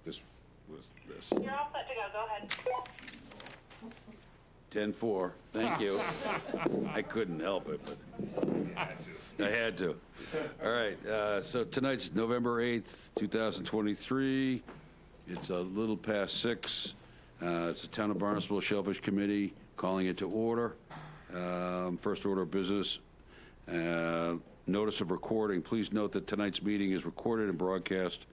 This was this. You're all set to go. Go ahead. 10-4, thank you. I couldn't help it, but I had to. All right, so tonight's November 8th, 2023. It's a little past 6. It's the Town of Barnstable Shellfish Committee calling it to order. First order of business, notice of recording. Please note that tonight's meeting is recorded and broadcast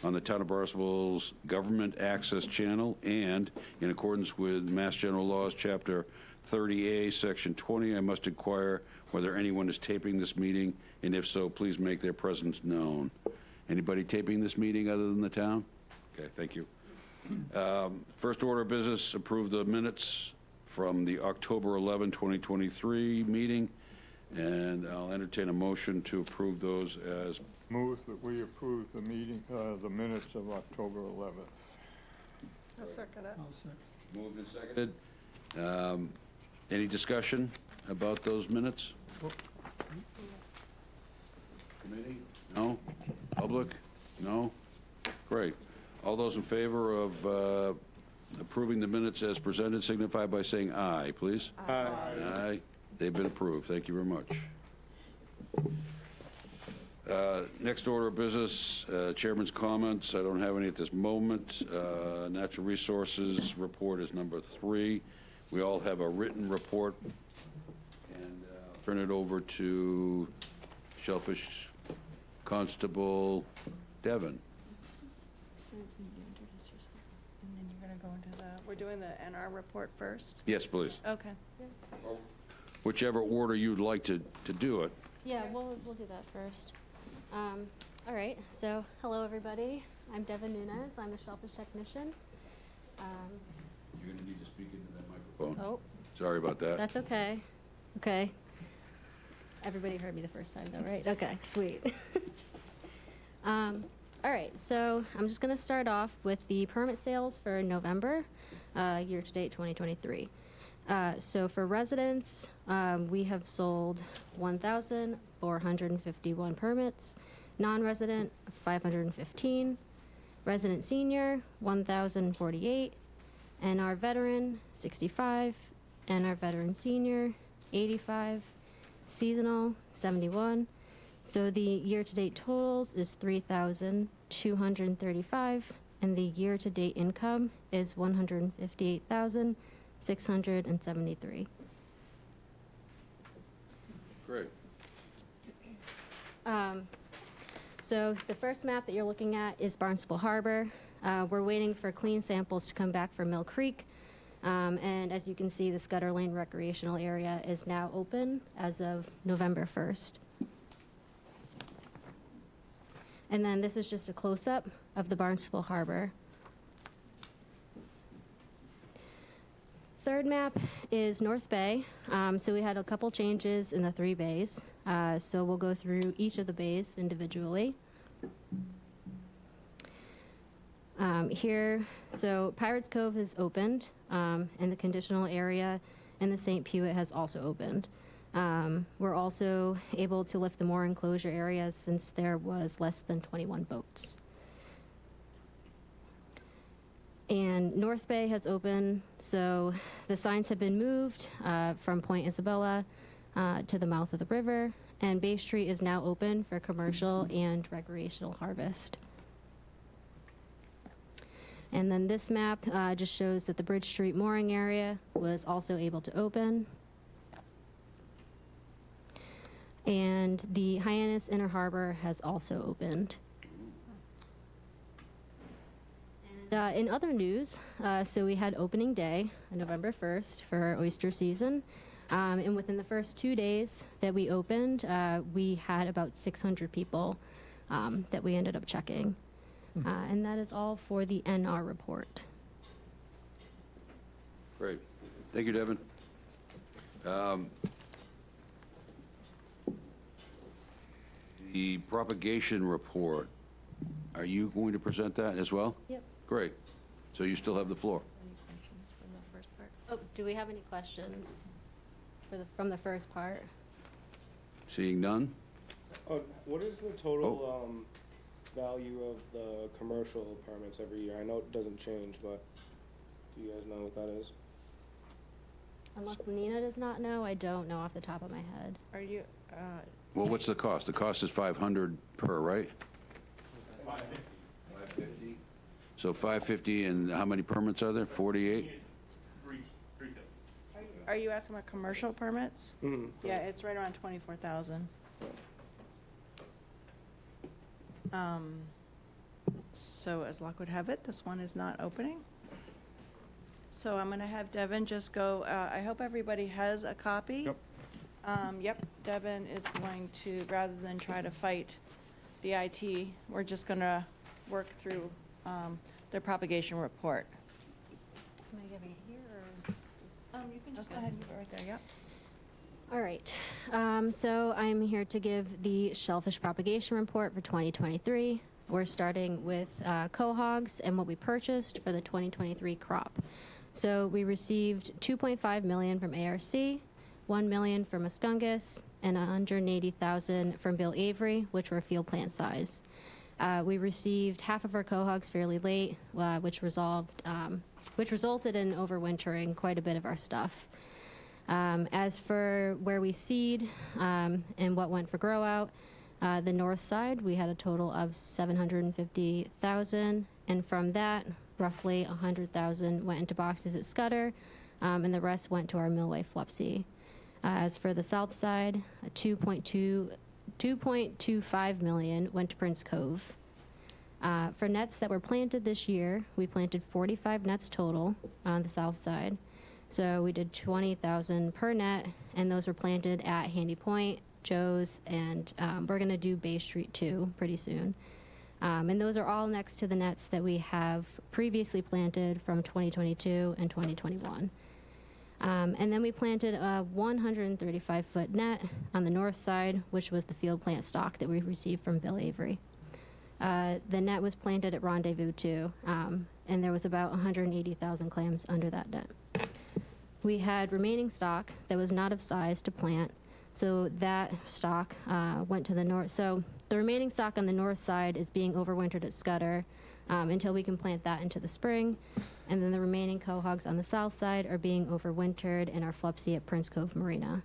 on the Town of Barnstable's Government Access Channel, and in accordance with Mass General Laws, Chapter 30A, Section 20, I must inquire whether anyone is taping this meeting, and if so, please make their presence known. Anybody taping this meeting other than the town? Okay, thank you. First order of business, approve the minutes from the October 11, 2023 meeting, and I'll entertain a motion to approve those as. Move that we approve the meeting, the minutes of October 11th. I'll second it. Moved and seconded. Any discussion about those minutes? Committee? No? Public? No? Great. All those in favor of approving the minutes as presented signify by saying aye, please. Aye. Aye. They've been approved. Thank you very much. Next order of business, chairman's comments. I don't have any at this moment. Natural resources report is number 3. We all have a written report, and turn it over to Shellfish Constable Devon. So you introduce yourself, and then you're going to go into the, we're doing the NR report first? Yes, please. Okay. Whichever order you'd like to do it. Yeah, we'll do that first. All right, so hello, everybody. I'm Devin Nunez. I'm a shellfish technician. You're going to need to speak into that microphone. Oh, Sorry about that. that's okay. Okay. Everybody heard me the first time, though, right? Okay, sweet. All right, so I'm just going to start off with the permit sales for November, year-to-date 2023. So for residents, we have sold 1,451 permits, non-resident 515, resident senior 1,048, and our veteran 65, and our veteran senior 85, seasonal 71. So the year-to-date totals is 3,235, and the year-to-date income is 158,673. Great. So the first map that you're looking at is Barnstable Harbor. We're waiting for clean samples to come back from Mill Creek. And as you can see, the Scudder Lane recreational area is now open as of November 1st. And then this is just a close-up of the Barnstable Harbor. Third map is North Bay. So we had a couple changes in the 3 bays. So we'll go through each of the bays individually. Here, so Pirates Cove has opened, and the conditional area in the St. Pewitt has also opened. We're also able to lift the mooring enclosure areas since there was less than 21 boats. And North Bay has opened, so the signs have been moved from Point Isabella to the mouth of the river, and Bay Street is now open for commercial and recreational harvest. And then this map just shows that the Bridge Street mooring area was also able to open. And the Hyannis Inner Harbor has also opened. And in other news, so we had opening day on November 1st for our oyster season. And within the first 2 days that we opened, we had about 600 people that we ended up checking. And that is all for the NR report. Great. Thank you, Devin. The propagation report, are you going to present that as well? Yep. Great. So you still have the floor. Any questions from the first part? Oh, do we have any questions from the first part? Seeing none? What is the total value of the commercial permits every year? I know it doesn't change, but do you guys know what that is? Unless Nina does not know, I don't know off the top of my head. Are you, Well, what's the cost? The cost is 500 per, right? 550. So 550, and how many permits are there? 48? are you asking about commercial permits? Mm-hmm. Yeah, it's right around 24,000. So as luck would have it, this one is not opening. So I'm gonna have Devin just go, I hope everybody has a copy. Yep. Yep, Devin is going to, rather than try to fight the IT, we're just gonna work through, their propagation report. Am I giving it here or? You can just go ahead and leave it right there, yep. All right, so I'm here to give the shellfish propagation report for 2023. We're starting with cohogs and what we purchased for the 2023 crop. So we received $2.5 million from ARC, $1 million from Muskungus, and $180,000 from Bill Avery, which were field plant size. We received half of our cohogs fairly late, which resulted in overwintering quite a bit of our stuff. As for where we seed and what went for grow out, the north side, we had a total of 750,000, and from that, roughly 100,000 went into boxes at Scudder, and the rest went to our Millway Flupsy. As for the south side, 2.25 million went to Prince Cove. For nets that were planted this year, we planted 45 nets total on the south side. So we did 20,000 per net, and those were planted at Handy Point, Joe's, and we're going to do Bay Street too pretty soon. And those are all next to the nets that we have previously planted from 2022 and 2021. And then we planted a 135-foot net on the north side, which was the field plant stock that we received from Bill Avery. The net was planted at Rendezvous too, and there was about 180,000 clams under that net. We had remaining stock that was not of size to plant, so that stock went to the north. So the remaining stock on the north side is being overwintered at Scudder until we can plant that into the spring, and then the remaining cohogs on the south side are being overwintered in our Flupsy at Prince Cove Marina.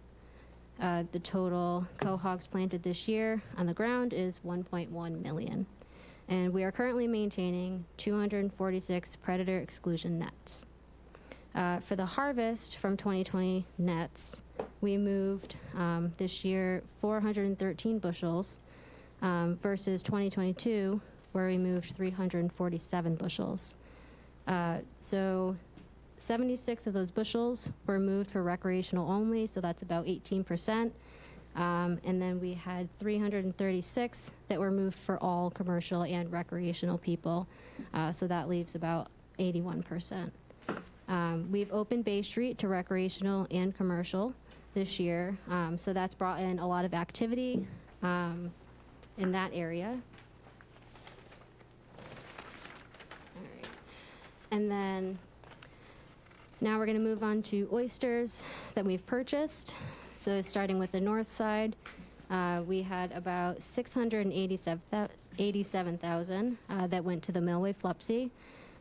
The total cohogs planted this year on the ground is 1.1 million, and we are currently maintaining 246 predator exclusion nets. For the harvest from 2020 nets, we moved this year 413 bushels versus 2022, where we moved 347 bushels. So 76 of those bushels were moved for recreational only, so that's about 18%. And then we had 336 that were moved for all commercial and recreational people, so that leaves about 81%. We've opened Bay Street to recreational and commercial this year, so that's brought in a lot of activity in that area. All right. And then now we're going to move on to oysters that we've purchased. So starting with the north side, we had about 687,000 that went to the Millway Flupsy.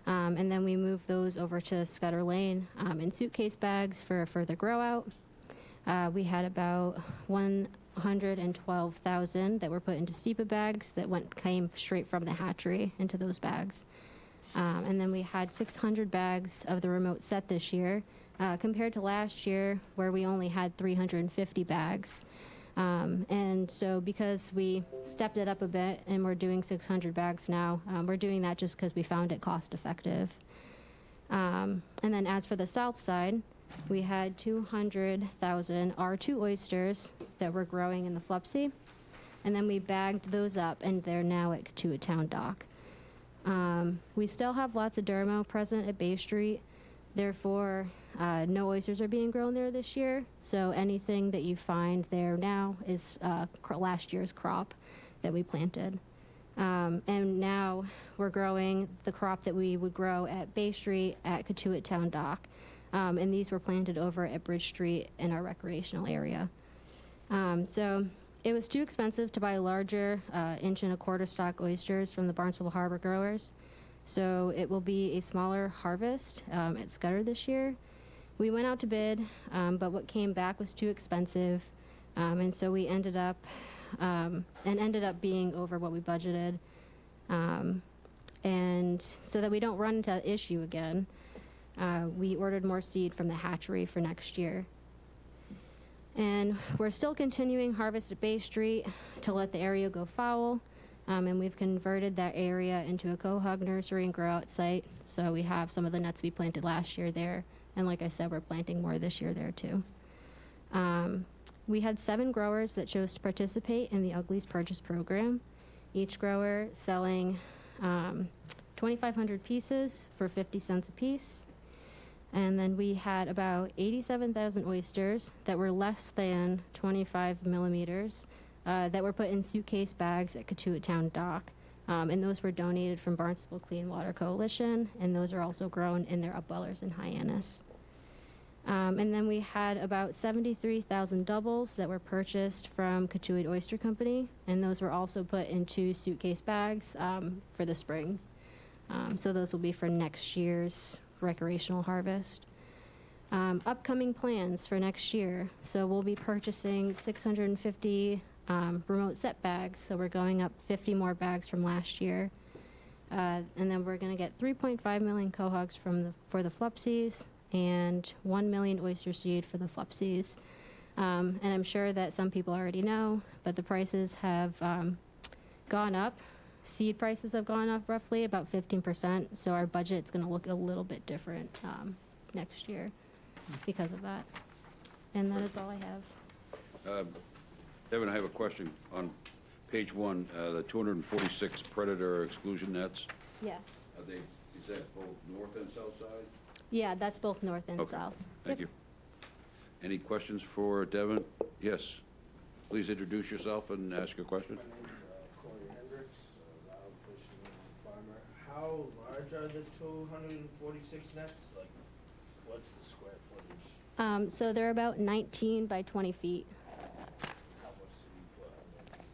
And then we moved those over to Scudder Lane in suitcase bags for further grow out. We had about 112,000 that were put into SEPA bags that came straight from the hatchery into those bags. And then we had 600 bags of the remote set this year, compared to last year where we only had 350 bags. And so because we stepped it up a bit and we're doing 600 bags now, we're doing that just because we found it cost effective. And then as for the south side, we had 200,000 R2 oysters that were growing in the Flupsy. And then we bagged those up, and they're now at Katuah Town Dock. We still have lots of Dermo present at Bay Street. Therefore, no oysters are being grown there this year. So anything that you find there now is last year's crop that we planted. And now we're growing the crop that we would grow at Bay Street at Katuah Town Dock. And these were planted over at Bridge Street in our recreational area. So It was too expensive to buy larger 1.25 inch stock oysters from the Barnstable Harbor growers. So it will be a smaller harvest at Scudder this year. We went out to bid, but what came back was too expensive. And so we ended up being over what we budgeted. And so that we don't run into that issue again, we ordered more seed from the hatchery for next year. And we're still continuing harvest at Bay Street to let the area go fallow. And we've converted that area into a quahog nursery and grow out site. So we have some of the nuts we planted last year there. And like I said, we're planting more this year there too. We had 7 growers that chose to participate in the Uglies Purchase Program. Each grower selling 2,500 pieces for 50 cents a piece. And then we had about 87,000 oysters that were less than 25 millimeters that were put in suitcase bags at Katuitt Town Dock. And those were donated from Barnstable Clean Water Coalition, and those are also grown in their upwellers in Hyannis. And then we had about 73,000 doubles that were purchased from Katuitt Oyster Company, and those were also put into suitcase bags for the spring. So those will be for next year's recreational harvest. Upcoming plans for next year. So we'll be purchasing 650 remote set bags. So we're going up 50 more bags from last year. And then we're going to get 3.5 million quahogs for the Flupsies and 1 million oyster seed for the Flupsies. And I'm sure that some people already know, but the prices have gone up. Seed prices have gone up roughly about 15%, so our budget's going to look a little bit different next year because of that. And that is all I have. Devin, I have a question. On page 1, the 246 predator exclusion nets, Yes. is that both north and south side? Yeah, that's both north and Okay. south. Thank you. Any questions for Devin? Yes. Please introduce yourself and ask your question. My name is Corey Hendricks, wild fishing farmer. How large are the 246 nets? Like, what's the square footage? So they're about 19 by 20 feet, How much do you put on them?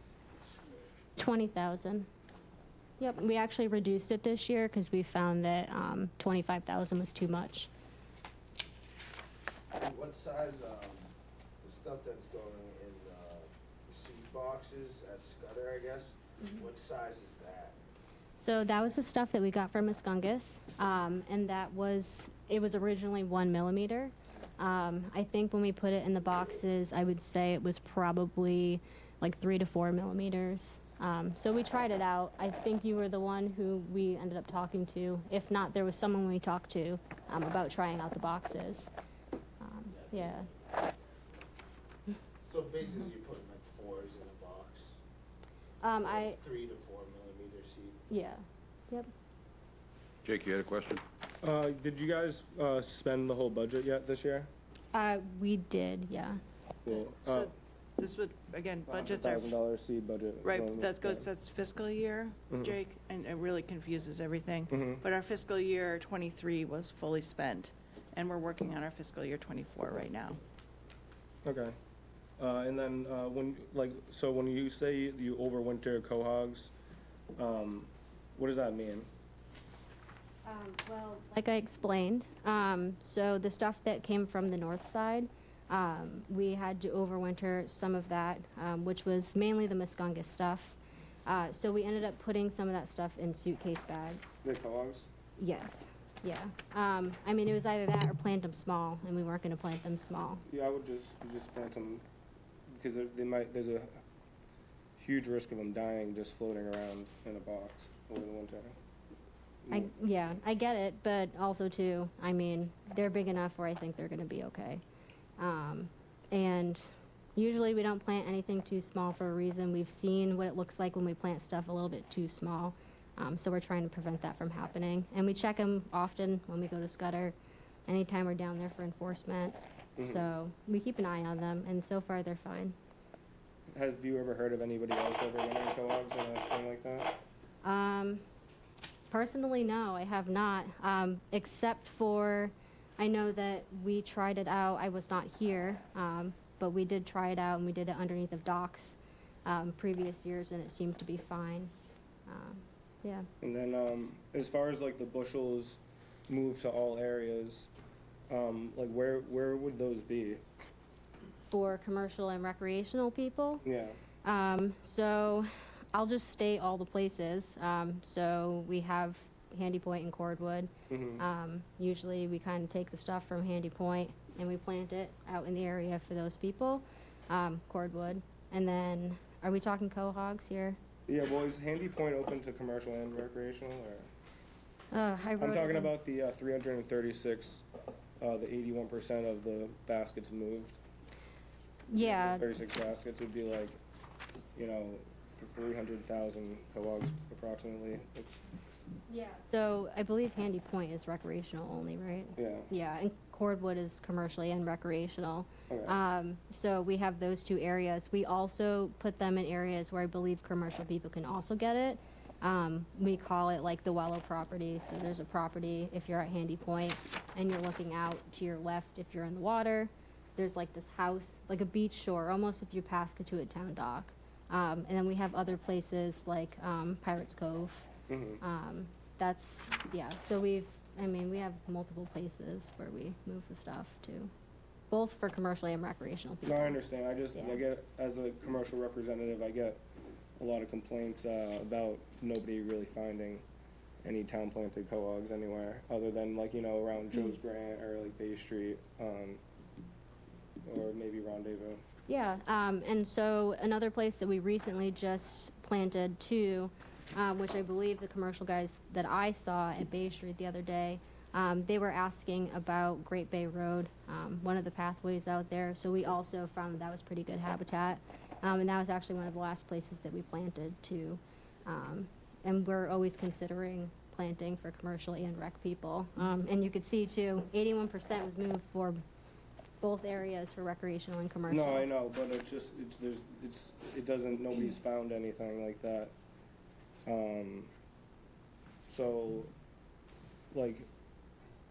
20,000. Yep, we actually reduced it this year because we found that 25,000 was too much. And what size, the stuff that's going in the seed boxes at Scudder, I guess? What size is that? So that was the stuff that we got from Muscongus, and it was originally 1 millimeter. I think when we put it in the boxes, I would say it was probably like 3 to 4 millimeters. So we tried it out. I think you were the one who we ended up talking to. If not, there was someone we talked to about trying out the boxes. Yeah. So basically you're putting like 4s in a box? 3 to 4 millimeter seed? Yeah. Yep. Jake, you had a question? Did you guys spend the whole budget yet this year? We did, yeah. Cool. So this would, again, budgets are, $1,000 seed budget. right, Going with that's fiscal year, Jake, and it really confuses everything. Mhm. But our fiscal year '23 was fully spent, and we're working on our fiscal year '24 right now. Okay. And then when you say you overwinter quahogs, what does that mean? Well, like I explained, so the stuff that came from the north side, we had to overwinter some of that, which was mainly the Muscongus stuff. So we ended up putting some of that stuff in suitcase bags. The quahogs? Yes, yeah. I mean, it was either that or plant them small, and we weren't going to plant them small. Yeah, I would just plant them because there's a huge risk of them dying just floating around in a box over the winter. I get it, but also too, I mean, they're big enough where I think they're going to be okay. And usually we don't plant anything too small for a reason. We've seen what it looks like when we plant stuff a little bit too small. So we're trying to prevent that from happening. And we check them often when we go to Scudder, anytime we're down there for enforcement. So we keep an eye on them, and so far they're fine. Have you ever heard of anybody else overwintering quahogs or anything like that? Personally, no, I have not, except for, I know that we tried it out. I was not here, but we did try it out, and we did it underneath of docks. previous years, and it seemed to be fine. Yeah. And then, as far as like the bushels moved to all areas, like where would those be? For commercial and recreational people, Yeah. so I'll just state all the places. So we have Handy Point and Cordwood. Usually we kind of take the stuff from Handy Point and we plant it out in the area for those people, Cordwood. And then, are we talking cohogs here? Yeah, well, is Handy Point open to commercial and recreational, or? I wrote I'm it talking in- about the 336, the 81% of the baskets moved. Yeah, 36 baskets would be like, you know, 300,000 cohogs approximately. yeah. So I believe Handy Point is recreational only, right? Yeah, Yeah, and Cordwood is commercially and recreational. okay. So we have those two areas. We also put them in areas where I believe commercial people can also get it. We call it like the Wellow property. So there's a property if you're at Handy Point and you're looking out to your left if you're in the water. There's like this house, like a beach shore, almost if you pass Katuitt Town Dock. And then we have other places like Pirates Cove. That's, yeah, so we have multiple places where we move the stuff to, both for commercially and recreational No, people. I understand. I Yeah. get, as a commercial representative, I get a lot of complaints about nobody really finding any town planted cohogs anywhere other than like, you know, around Joe's Grant or like Bay Street, or maybe Rendezvous. Yeah, and so another place that we recently just planted too, which I believe the commercial guys that I saw at Bay Street the other day, they were asking about Great Bay Road, one of the pathways out there. So we also found that was pretty good habitat. And that was actually one of the last places that we planted too. And we're always considering planting for commercial and rec people. And you could see too, 81% was moved for both areas for recreational and commercial. No, I know, but nobody's found anything like that. So, like,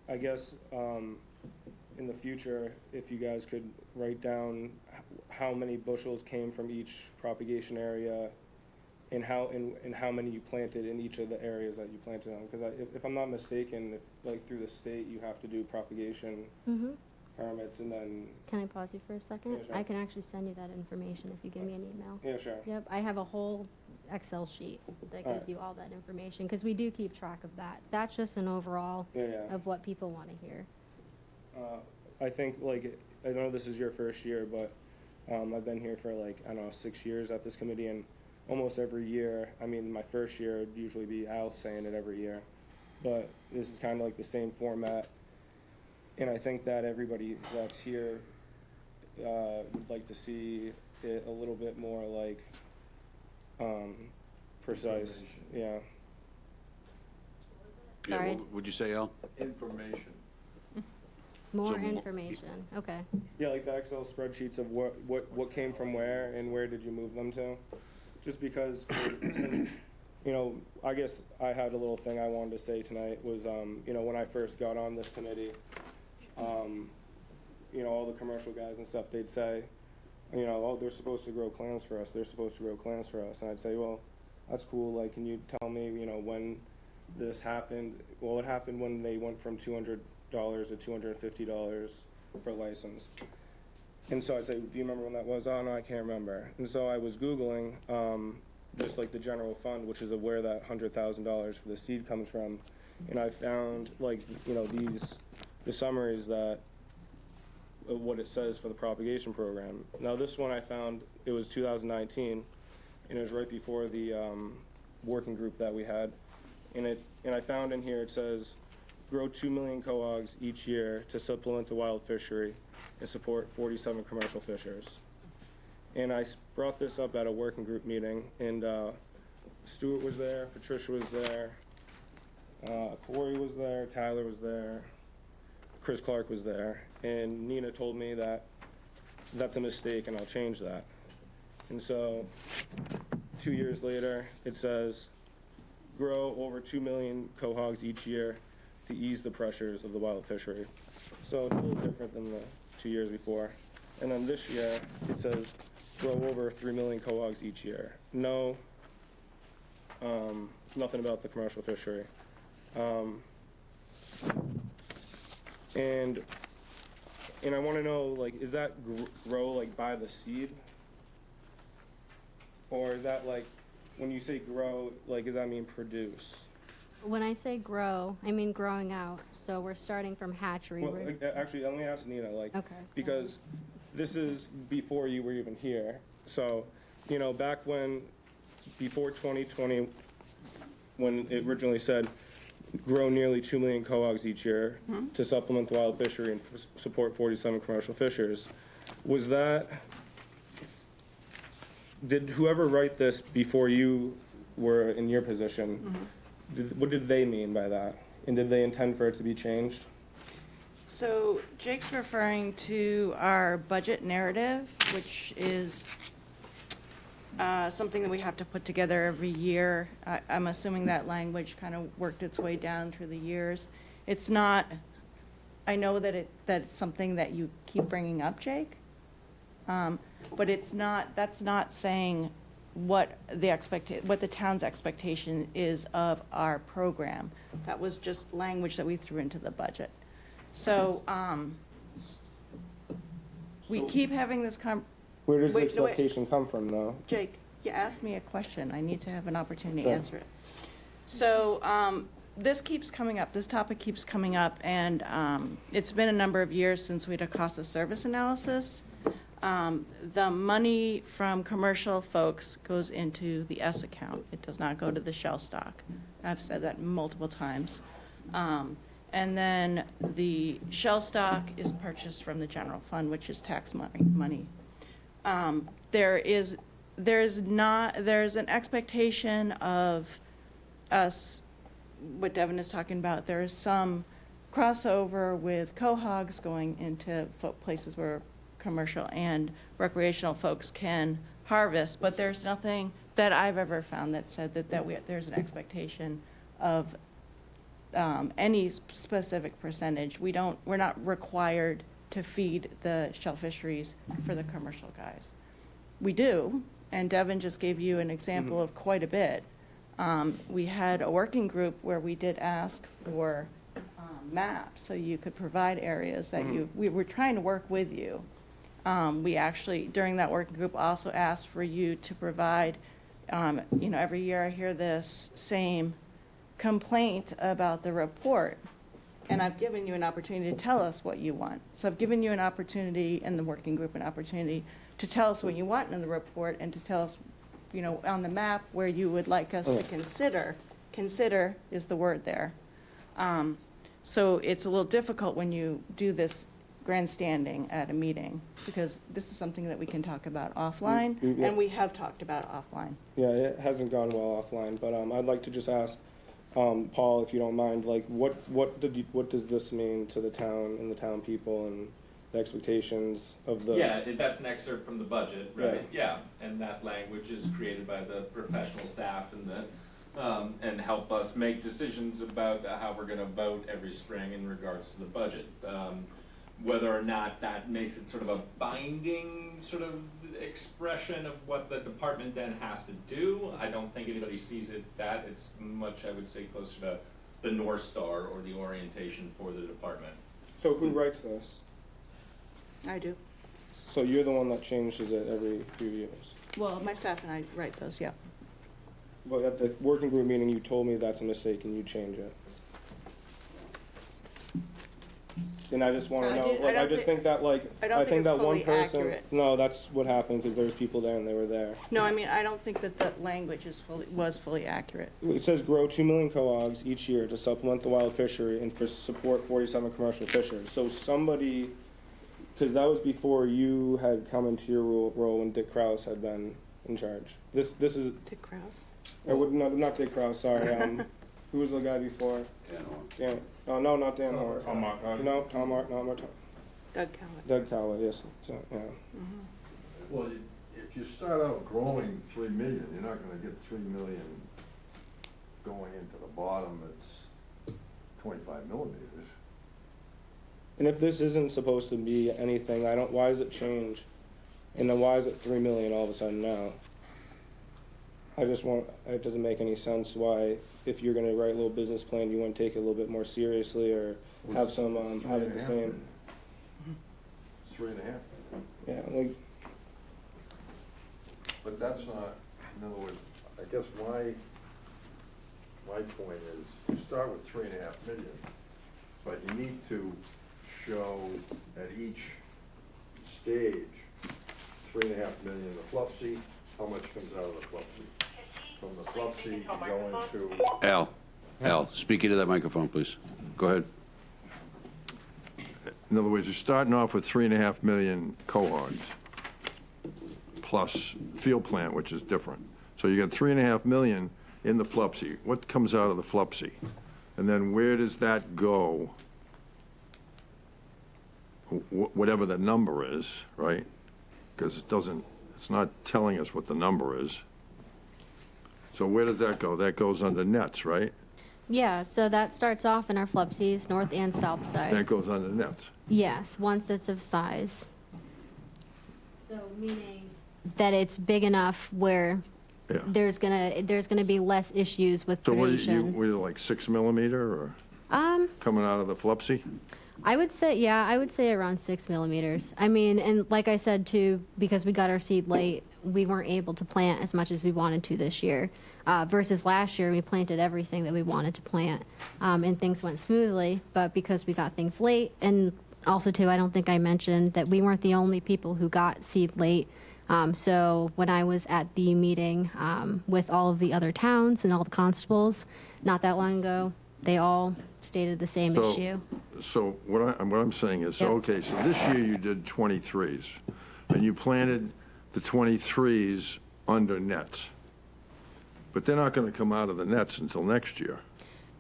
I guess, in the future, if you guys could write down how many bushels came from each propagation area and how many you planted in each of the areas that you planted on, because if I'm not mistaken, like through the state, you have to do propagation permits and then, Can I pause you for a second? Yeah, sure. I can actually send you that information if you give me an email. yeah, sure. Yep, I have a whole Excel sheet that gives you all that information, because we do keep track of that. That's just an overall Yeah, yeah. of what people want to hear. I think, like, I know this is your first year, but I've been here for, like, I don't know, 6 years at this committee, and almost every year, I mean, my first year would usually be Al saying it every year, but this is kind of like the same format, and I think that everybody that's here would like to see it a little bit more, like, precise. Yeah. Yeah, Sorry. what would you say, Al? Information. More So more- information, okay. Yeah, like the Excel spreadsheets of what came from where and where did you move them to? Just because, since, you know, I guess I had a little thing I wanted to say tonight was, you know, when I first got on this committee, you know, all the commercial guys and stuff, they'd say, you know, oh, they're supposed to grow clams for us, they're supposed to grow clams for us. And I'd say, well, that's cool, like, can you tell me, you know, when this happened? Well, it happened when they went from $200 to $250 per license. And so I'd say, do you remember when that was? Oh, no, I can't remember. And so I was Googling, just like the general fund, which is of where that $100,000 for the seed comes from. And I found, like, you know, the summaries that, of what it says for the propagation program. Now, this one I found, it was 2019, and it was right before the working group that we had. And I found in here, it says, grow 2 million cohogs each year to supplement the wild fishery and support 47 commercial fishers. And I brought this up at a working group meeting, and Stuart was there, Patricia was there, Corey was there, Tyler was there, Chris Clark was there, and Nina told me that that's a mistake and I'll change that. And so 2 years later, it says, grow over 2 million cohogs each year to ease the pressures of the wild fishery. So it's a little different than the 2 years before. And then this year, it says, grow over 3 million cohogs each year. No, nothing about the commercial fishery. And I want to know, like, is that grow like by the seed? Or is that like, when you say grow, like, does that mean produce? When I say grow, I mean growing out. So we're starting from hatchery. Well, actually, let me ask Nina, like, Okay. because this is before you were even here. So, you know, back when, before 2020, when it originally said, grow nearly 2 million cohogs each year to supplement the wild fishery and support 47 commercial fishers, was that, did whoever write this before you were in your position, what did they mean by that? And did they intend for it to be changed? So Jake's referring to our budget narrative, which is something that we have to put together every year. I'm assuming that language kind of worked its way down through the years. It's not, I know that it's something that you keep bringing up, Jake, but that's not saying what the town's expectation is of our program. That was just language that we threw into the budget. So, we keep having this Where does the Wait, no, wait. expectation come from, though? Jake, you asked me a question. I need to have an opportunity to Sure. answer it. So, this keeps coming up, this topic keeps coming up, and it's been a number of years since we did a cost of service analysis. The money from commercial folks goes into the S account. It does not go to the shell stock. I've said that multiple times. And then the shell stock is purchased from the general fund, which is tax money. There's an expectation of us, what Devin is talking about, there is some crossover with cohogs going into places where commercial and recreational folks can harvest, but there's nothing that I've ever found that said that there's an expectation of any specific percentage. We're not required to feed the shell fisheries for the commercial guys. We do, and Devin just gave you an example of quite a bit. We had a working group where we did ask for maps, so you could provide areas that we were trying to work with you. We actually, during that working group, also asked for you to provide, every year I hear this same complaint about the report, and I've given you an opportunity to tell us what you want. So I've given you an opportunity, and the working group an opportunity, to tell us what you want in the report and to tell us, on the map where you would like us to consider. Consider is the word there. So it's a little difficult when you do this grandstanding at a meeting, because this is something that we can talk about offline, and we have talked about offline. Yeah, it hasn't gone well offline, but I'd like to just ask Paul, if you don't mind, like, what does this mean to the town and the town people and the expectations of the? Yeah, that's an excerpt from the budget, right? Yeah, and that language is created by the professional staff and help us make decisions about how we're gonna vote every spring in regards to the budget. Whether or not that makes it sort of a binding sort of expression of what the department then has to do, I don't think anybody sees it that. It's much, I would say, closer to the North Star or the orientation for the department. So who writes this? I do. So you're the one that changes it every few years? Well, my staff and I write those, yeah. But at the working group meeting, you told me that's a mistake and you change it. And I just want to know, like, I just think that, like, I think that one person. No, that's what happened, because there's people there and they were there. No, I mean, I don't think that the language was fully accurate. It says grow 2 million cohogs each year to supplement the wild fishery and for support 47 commercial fishers. So somebody, because that was before you had come into your role when Dick Krause had been in charge. This is, Dick Krause? not Dick Krause, sorry. Who was the guy before? Dan. Oh, no, not Dan Hort. Tom Martin. No, Tom Hort, no, not Tom. Doug Cowett. Doug Cowett, yes. So, yeah. Well, if you start out growing 3 million, you're not gonna get 3 million going into the bottom that's 25 millimeters. And if this isn't supposed to be anything, why does it change And then why is it 3 million all of a sudden now? It doesn't make any sense why, if you're gonna write a little business plan, you wanna take it a little bit more seriously or have some, have it the same. 3.5. Yeah, like, But that's not, in other words, I guess my point is, you start with 3.5 million, but you need to show at each stage, 3.5 million in the FLUPSI, how much comes out of the FLUPSI? From the FLUPSI, you go into, Al, speak into that microphone, please. Go ahead. in other words, you're starting off with 3.5 million cohogs, plus field plant, which is different. So you got 3.5 million in the FLUPSI. What comes out of the FLUPSI? And then where does that go? Whatever the number is, right? Because it's not telling us what the number is. So where does that go? That goes under nets, right? Yeah, so that starts off in our FLUPSIs, north and south side. That goes under nets. Yes, once it's of size. So meaning that it's big enough where Yeah. there's gonna be less issues with So what predation. are you like 6 millimeter or Um, coming out of the FLUPSI? I would say around 6 millimeters. I mean, and like I said too, because we got our seed late, we weren't able to plant as much as we wanted to this year. Versus last year, we planted everything that we wanted to plant, and things went smoothly. But because we got things late, and also too, I don't think I mentioned that we weren't the only people who got seed late. So when I was at the meeting with all of the other towns and all the constables, not that long ago, they all stated the same So- issue. So what I'm saying is, so, Yep. okay, so this year you did 23s, and you planted the 23s under nets. But they're not gonna come out of the nets until next year,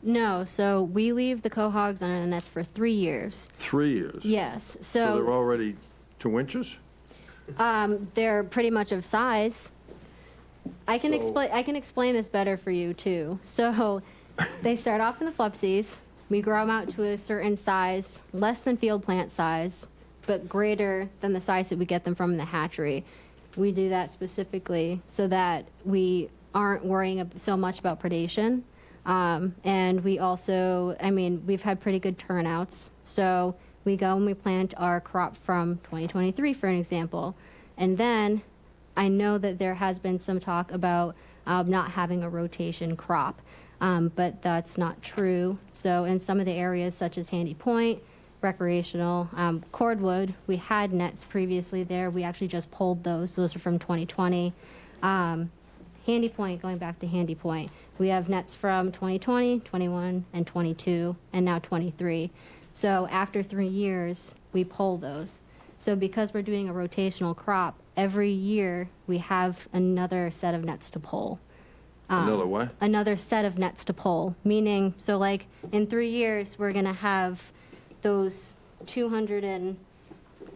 No, so we leave the cohogs under the nets for 3 years. 3 years. Yes, So they're so already 2 inches? they're pretty much of size. I can So- explain this better for you too. So they start off in the FLUPSIs. We grow them out to a certain size, less than field plant size, but greater than the size that we get them from in the hatchery. We do that specifically so that we aren't worrying so much about predation. And we also, I mean, we've had pretty good turnouts. So we go and we plant our crop from 2023, for an example. And then I know that there has been some talk about not having a rotation crop, but that's not true. So in some of the areas such as Handy Point, recreational, Cordwood, we had nets previously there. We actually just pulled those. Those are from 2020. Handy Point, going back to Handy Point, we have nets from 2020, 21, and 22, and now 23. So after 3 years, we pull those. So because we're doing a rotational crop, every year we have another set of nets to pull. Another what? Another set of nets to pull, meaning, so like in 3 years, we're gonna have those 200 and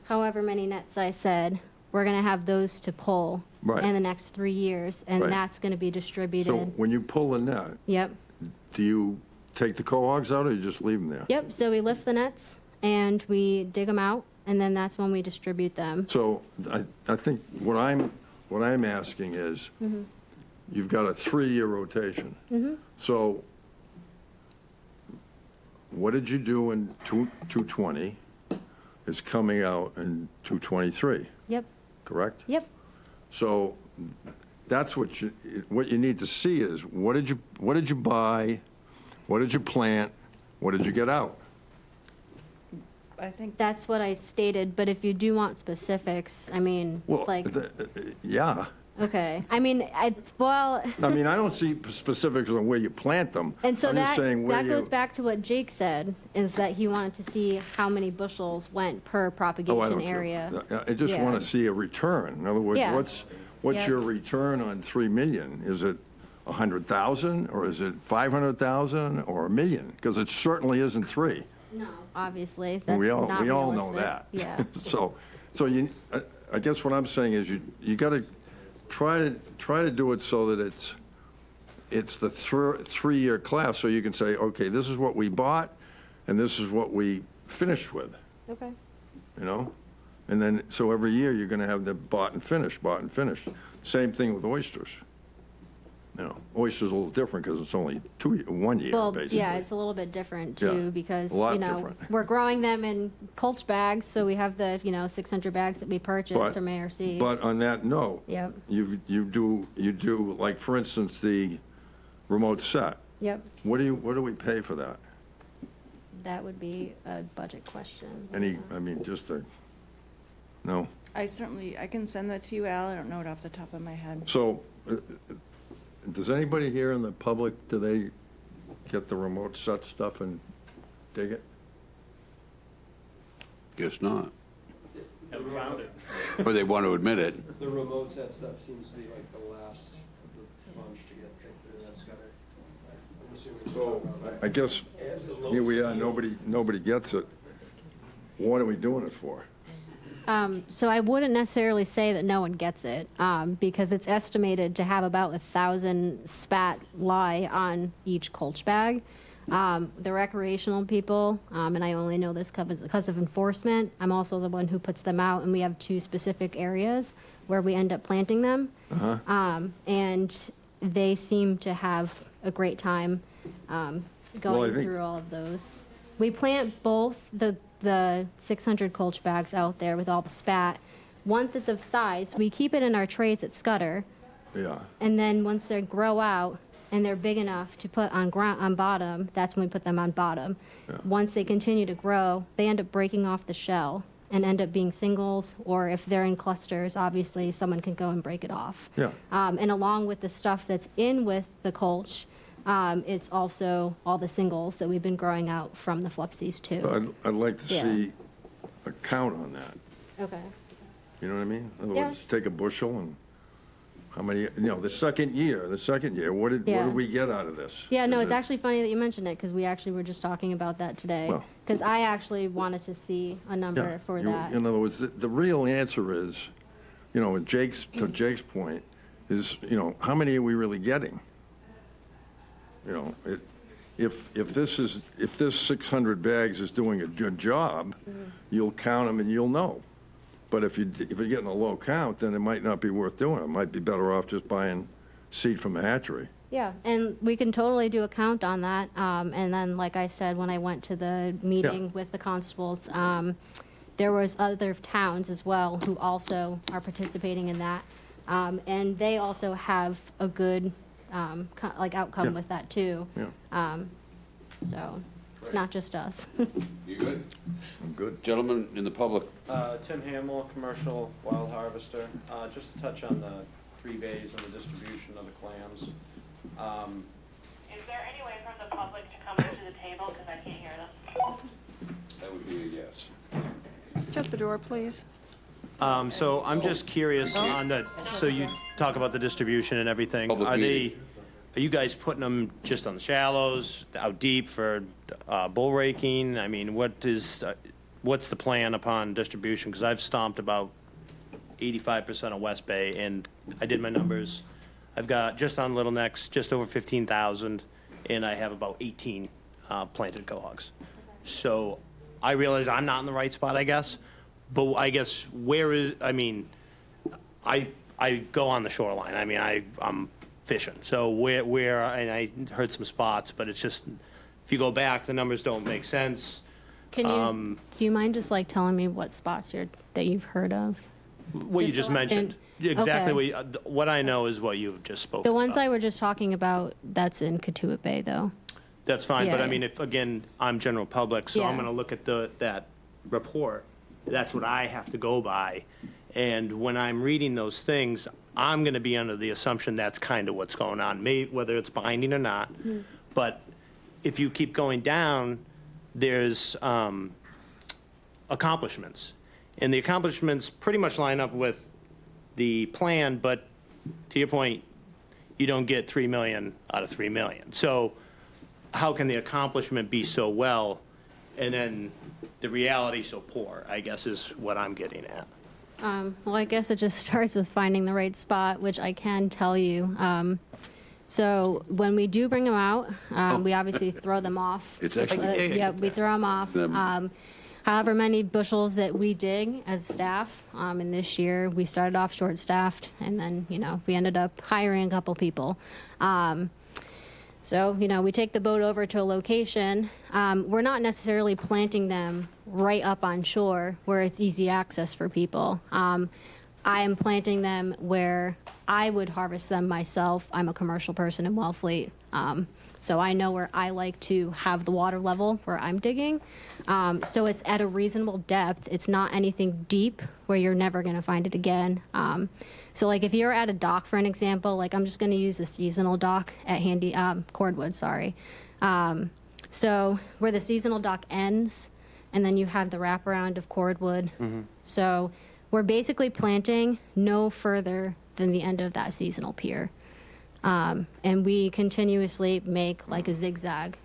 however many nets I said, we're gonna have those to pull Right. in the next 3 years, and Right. that's gonna be So distributed. when you pull the net, Yep, do you take the cohogs out or you just leave them there? yep, so we lift the nets and we dig them out, and then that's when we distribute them. So I think what I'm asking is, you've got a 3-year rotation. So what did you do in 220 is coming out in 223, Yep, correct? yep, So that's what you need to see is, what did you buy? What did you plant? What did you get out? I think that's what I stated, but if you do want specifics, I mean, Well, like, yeah. okay, I mean, well, I mean, I don't see specifics on where you plant them. and so I'm just saying where that goes you- back to what Jake said, is that he wanted to see how many bushels went per Oh, I propagation don't care. area. I just Yeah. want to see a return. In other words, Yeah. what's Yeah. your return on 3 million? Is it 100,000 or is it 500,000 or a million? Because it certainly isn't 3. No, obviously, that's We not all know realistic. that. Yeah, So I guess what I'm saying is you got to try to do it so that it's the 3-year class, so you can say, okay, this is what we bought and this is what we finished with, okay, you know? And then, so every year, you're gonna have the bought and finished, bought and finished. Same thing with oysters. You know, oysters a little different because it's only 1 year, Well, basically. yeah, it's a little bit different Yeah, too, because, a lot you know, different. we're growing them in Colch bags, so we have the, 600 bags that we purchased But- from ARC. But on that note, Yep, you do, like, for instance, the remote set. yep, What do we pay for that? that would be a budget question. I mean, just a, no? I can send that to you, Al. I don't know it off the top of my head. So, does anybody here in the public, do they get the remote set stuff and dig it? Guess not. Haven't found it. Or they want to admit it. The remote set stuff seems to be like the last of the bunch to get picked through that scudder. I'm assuming you're talking about that. I guess, here we are, nobody gets it. What are we doing it for? So I wouldn't necessarily say that no one gets it, because it's estimated to have about 1,000 spat lie on each Colch bag. The recreational people, and I only know this because of enforcement, I'm also the one who puts them out, and we have 2 specific areas where we end up planting them. And they seem to have a great time going think- through all of those. We plant both the 600 Colch bags out there with all the spat. Once it's of size, we keep it in our trays at Scudder, Yeah, and then once they grow out and they're big enough to put on bottom, that's when we put them on bottom. Once they continue to grow, they end up breaking off the shell and end up being singles, or if they're in clusters, obviously someone can go and break it off. yeah. And along with the stuff that's in with the Colch, it's also all the singles that we've been growing out from the Flupsies too. I'd like to Yeah. see a count on that. Okay. You know what I mean? In other Yeah. words, take a bushel and how many, the second year, what did Yeah. we get out of this? Yeah, no, Is it's it- actually funny that you mentioned it, because we actually were just talking about that today. Well- Because I actually wanted to see a Yeah, number for that. In other words, the real answer is, to Jake's point, is, how many are we really getting? If this 600 bags is doing a good job, you'll count them and you'll know. But if you're getting a low count, then it might not be worth doing. It might be better off just buying seed from the hatchery. Yeah, and we can totally do a count on that. And then, like I said, when I went to the meeting with the constables, there was other towns as well who also are participating in that. And they also have a good, outcome Yeah. with that too. Yeah, So it's not just us. You good? I'm good. Gentlemen in the public, Tim Hamill, commercial wild harvester. Just to touch on the 3 bays and the distribution of the clams. Is there any way for the public to come to the table, because I can't hear them? that would be a yes. Shut the door, please. So I'm just curious on so you talk about the distribution and everything. Public meeting. Are you guys putting them just on the shallows, out deep for bull raking? I mean, what's the plan upon distribution? Because I've stomped about 85% of West Bay, and I did my numbers. I've got, just on Little Necks, just over 15,000, and I have about 18 planted cohogs. So I realize I'm not in the right spot, I guess, but I guess I go on the shoreline. I mean, I'm fishing. So where, and I heard some spots, but it's just, if you go back, the numbers don't make sense. Can you, do you mind just telling me what spots that you've heard of? What you Just just so I can- mentioned. Exactly Okay. what I know is what you've just spoken The ones about. I were just talking about, that's in Katuitt Bay though. That's fine, but Yeah, I mean, yeah. if, again, I'm general public, so I'm Yeah. gonna look at that report. That's what I have to go by. And when I'm reading those things, I'm gonna be under the assumption that's kind of what's going on, whether it's binding or not. But if you keep going down, there's accomplishments. And the accomplishments pretty much line up with the plan, but to your point, you don't get 3 million out of 3 million. So how can the accomplishment be so well and then the reality so poor, I guess is what I'm getting at. Well, I guess it just starts with finding the right spot, which I can tell you. So when we do bring them out, we obviously throw them off. It's actually- Yeah, we throw them off. however many bushels that we dig as staff. And this year, we started off short-staffed, and then, we ended up hiring a couple people. So, we take the boat over to a location. We're not necessarily planting them right up on shore where it's easy access for people. I am planting them where I would harvest them myself. I'm a commercial person in Wellfleet. So I know where I like to have the water level where I'm digging. So it's at a reasonable depth. It's not anything deep where you're never going to find it again. So like if you're at a dock, for an example, like I'm just going to use a seasonal dock at Cordwood, sorry. So where the seasonal dock ends, and then you have the wraparound of Cordwood. So we're basically planting no further than the end of that seasonal pier. And we continuously make like a zigzag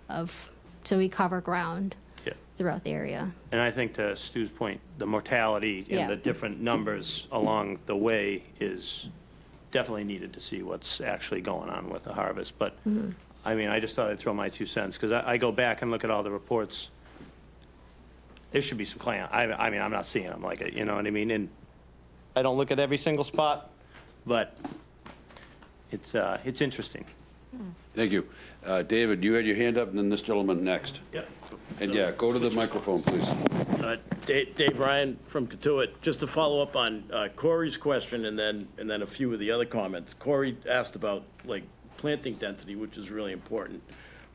so we cover ground throughout the area. And I think to Stu's point, the mortality Yeah. and the different numbers along the way is definitely needed to see what's actually going on with the harvest. But, I mean, I just thought I'd throw my 2 cents, because I go back and look at all the reports. There should be some plan. I mean, I'm not seeing them like it, you know what I mean? And I don't look at every single spot, but it's interesting. Thank you. David, you had your hand up, and then this gentleman next. Yep. And yeah, go to the microphone, please. Dave Ryan from Katuitt. Just to follow up on Corey's question and then a few of the other comments. Corey asked about like planting density, which is really important.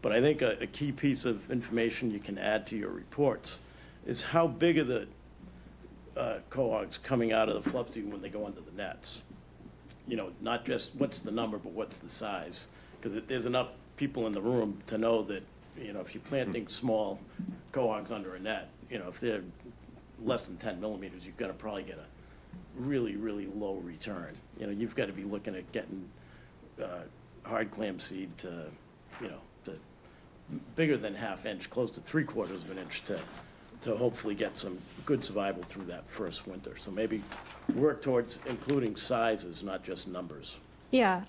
But I think a key piece of information you can add to your reports is how big are the cohogs coming out of the flupsy when they go under the nets? You know, not just what's the number, but what's the size? Because there's enough people in the room to know that, you know, if you're planting small cohogs under a net, you know, if they're less than 10 millimeters, you've got to probably get a really, really low return. You know, you've got to be looking at getting hard clam seed to, you know, to bigger than ½ inch, close to 3/4 of an inch to hopefully get some good survival through that first winter. So maybe work towards including sizes, not just numbers. Yeah,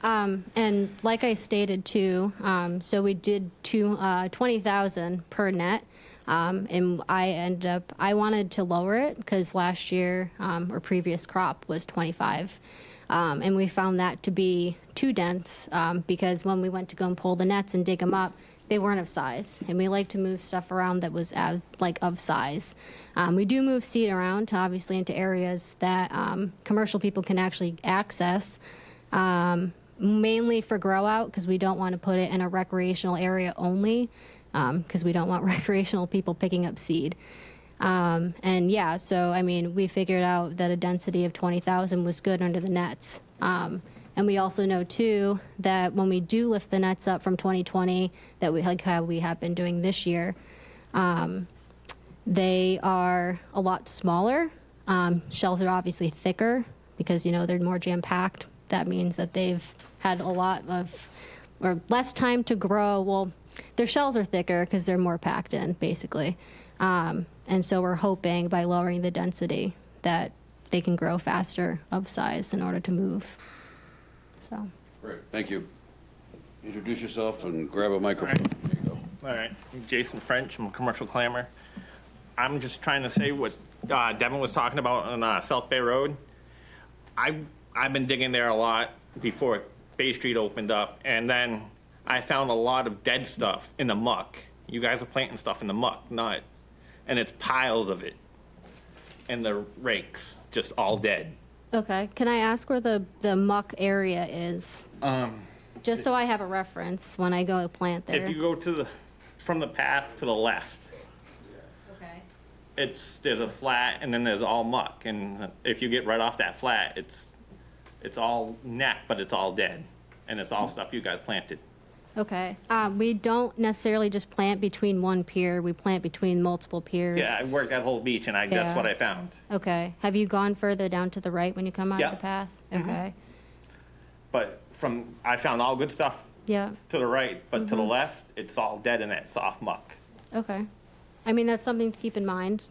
and like I stated too, so we did 20,000 per net, and I wanted to lower it because last year, or previous crop was 25. And we found that to be too dense, because when we went to go and pull the nets and dig them up, they weren't of size, and we like to move stuff around that was of size. We do move seed around, obviously, into areas that commercial people can actually access, mainly for grow out, because we don't want to put it in a recreational area only, because we don't want recreational people picking up seed. And yeah, so I mean, we figured out that a density of 20,000 was good under the nets. And we also know too that when we do lift the nets up from 2020, that we like how we have been doing this year, they are a lot smaller. Shells are obviously thicker because, you know, they're more jam packed. That means that they've had a lot of, or less time to grow. Well, their shells are thicker because they're more packed in, basically. And so we're hoping by lowering the density that they can grow faster of size in order to move. So. Great, thank you. Introduce yourself and grab a microphone. There you go. All right, I'm Jason French, I'm a commercial clammer. I'm just trying to say what Devin was talking about on South Bay Road. I've been digging there a lot before Bay Street opened up, and then I found a lot of dead stuff in the muck. You guys are planting stuff in the muck, and it's piles of it. And the rakes, just all dead. Okay, can I ask where the muck area is? Just so I have a reference when I go plant there. If you go from the path to the left, Okay. there's a flat and then there's all muck. And if you get right off that flat, it's all net, but it's all dead. And it's all stuff you guys planted. Okay, we don't necessarily just plant between one pier, we plant between multiple piers. Yeah, I worked that whole beach and Yeah. that's what I found. Okay, have you gone further down to the right when you come out Yeah. of the path? Mhm. Okay, But I found all good stuff yeah, to the right, but to the left, it's all dead in that soft muck. okay. I mean, that's something to keep in mind,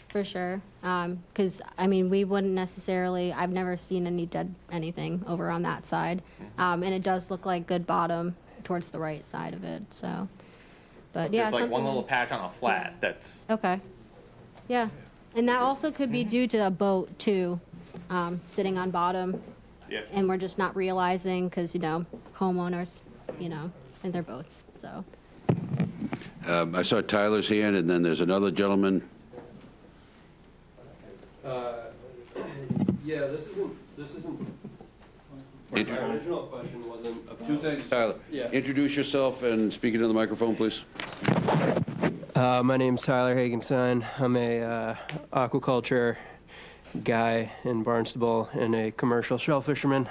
for sure. Because, I mean, we wouldn't necessarily, I've never seen any dead anything over on that side. And it does look like good bottom towards the right side of it, so. But yeah, There's like one something- little patch on a flat that's Okay, Yeah, and that also could be due to a boat too, sitting on bottom. Yeah. And we're just not realizing because, homeowners, in their boats, so. I saw Tyler's hand, and then there's another gentleman. Yeah, this isn't, my original question wasn't about. Two things, Tyler. Yeah. Introduce yourself and speak into the microphone, please. My name's Tyler Hagenstein. I'm a aquaculture guy in Barnstable and a commercial shell fisherman.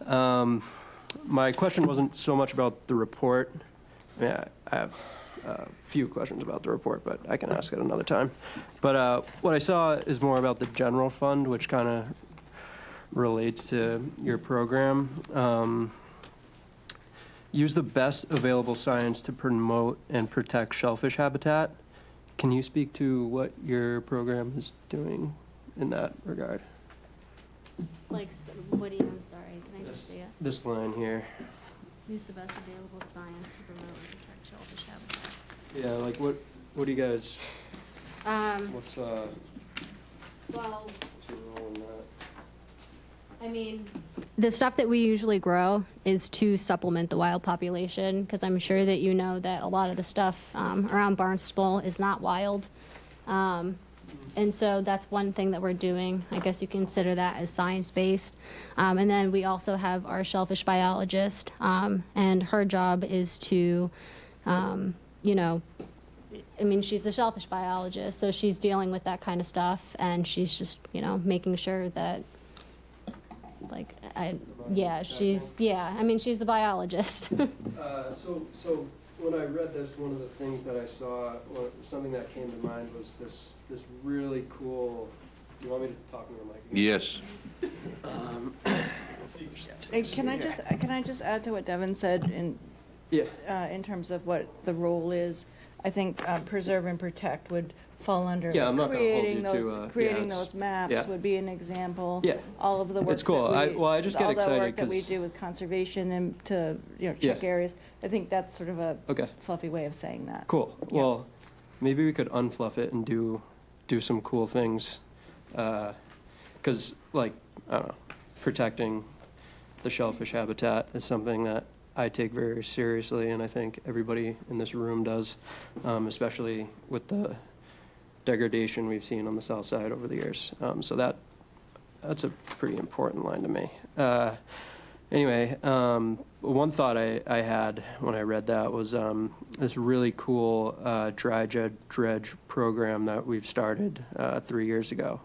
My question wasn't so much about the report. I have a few questions about the report, but I can ask it another time. But what I saw is more about the general fund, which kind of relates to your program. Use the best available science to promote and protect shellfish habitat. Can you speak to what your program is doing in that regard? Like, what do you, I'm sorry, can I just see it? This line here. Use the best available science to promote and protect shellfish habitat. Yeah, like what do you guys, what's Well, your role in that? I mean, the stuff that we usually grow is to supplement the wild population, because I'm sure that you know that a lot of the stuff around Barnstable is not wild. And so that's one thing that we're doing. I guess you consider that as science-based. And then we also have our shellfish biologist, and her job is to, she's a shellfish biologist, so she's dealing with that kind of stuff, and she's just, making sure that, she's the biologist. So when I read this, one of the things that I saw, something that came to mind was this really cool, you want me to talk into the mic again? Yes. Can I just add to what Devin said in terms of what the role is? I think preserve and protect would fall under Yeah, I'm not gonna hold you to, creating those maps would be an example. Yeah. All of the work. It's cool. I just get excited all the work that we 'cause- do with conservation and to check Yeah. areas. I think that's sort of a Okay. fluffy way of saying that. Cool. Yeah. Well, maybe we could unfluff it and do some cool things. 'Cause I don't know, protecting the shellfish habitat is something that I take very seriously, and I think everybody in this room does, especially with the degradation we've seen on the south side over the years. So that's a pretty important line to me. Anyway, one thought I had when I read that was this really cool dry dredge program that we've started 3 years ago,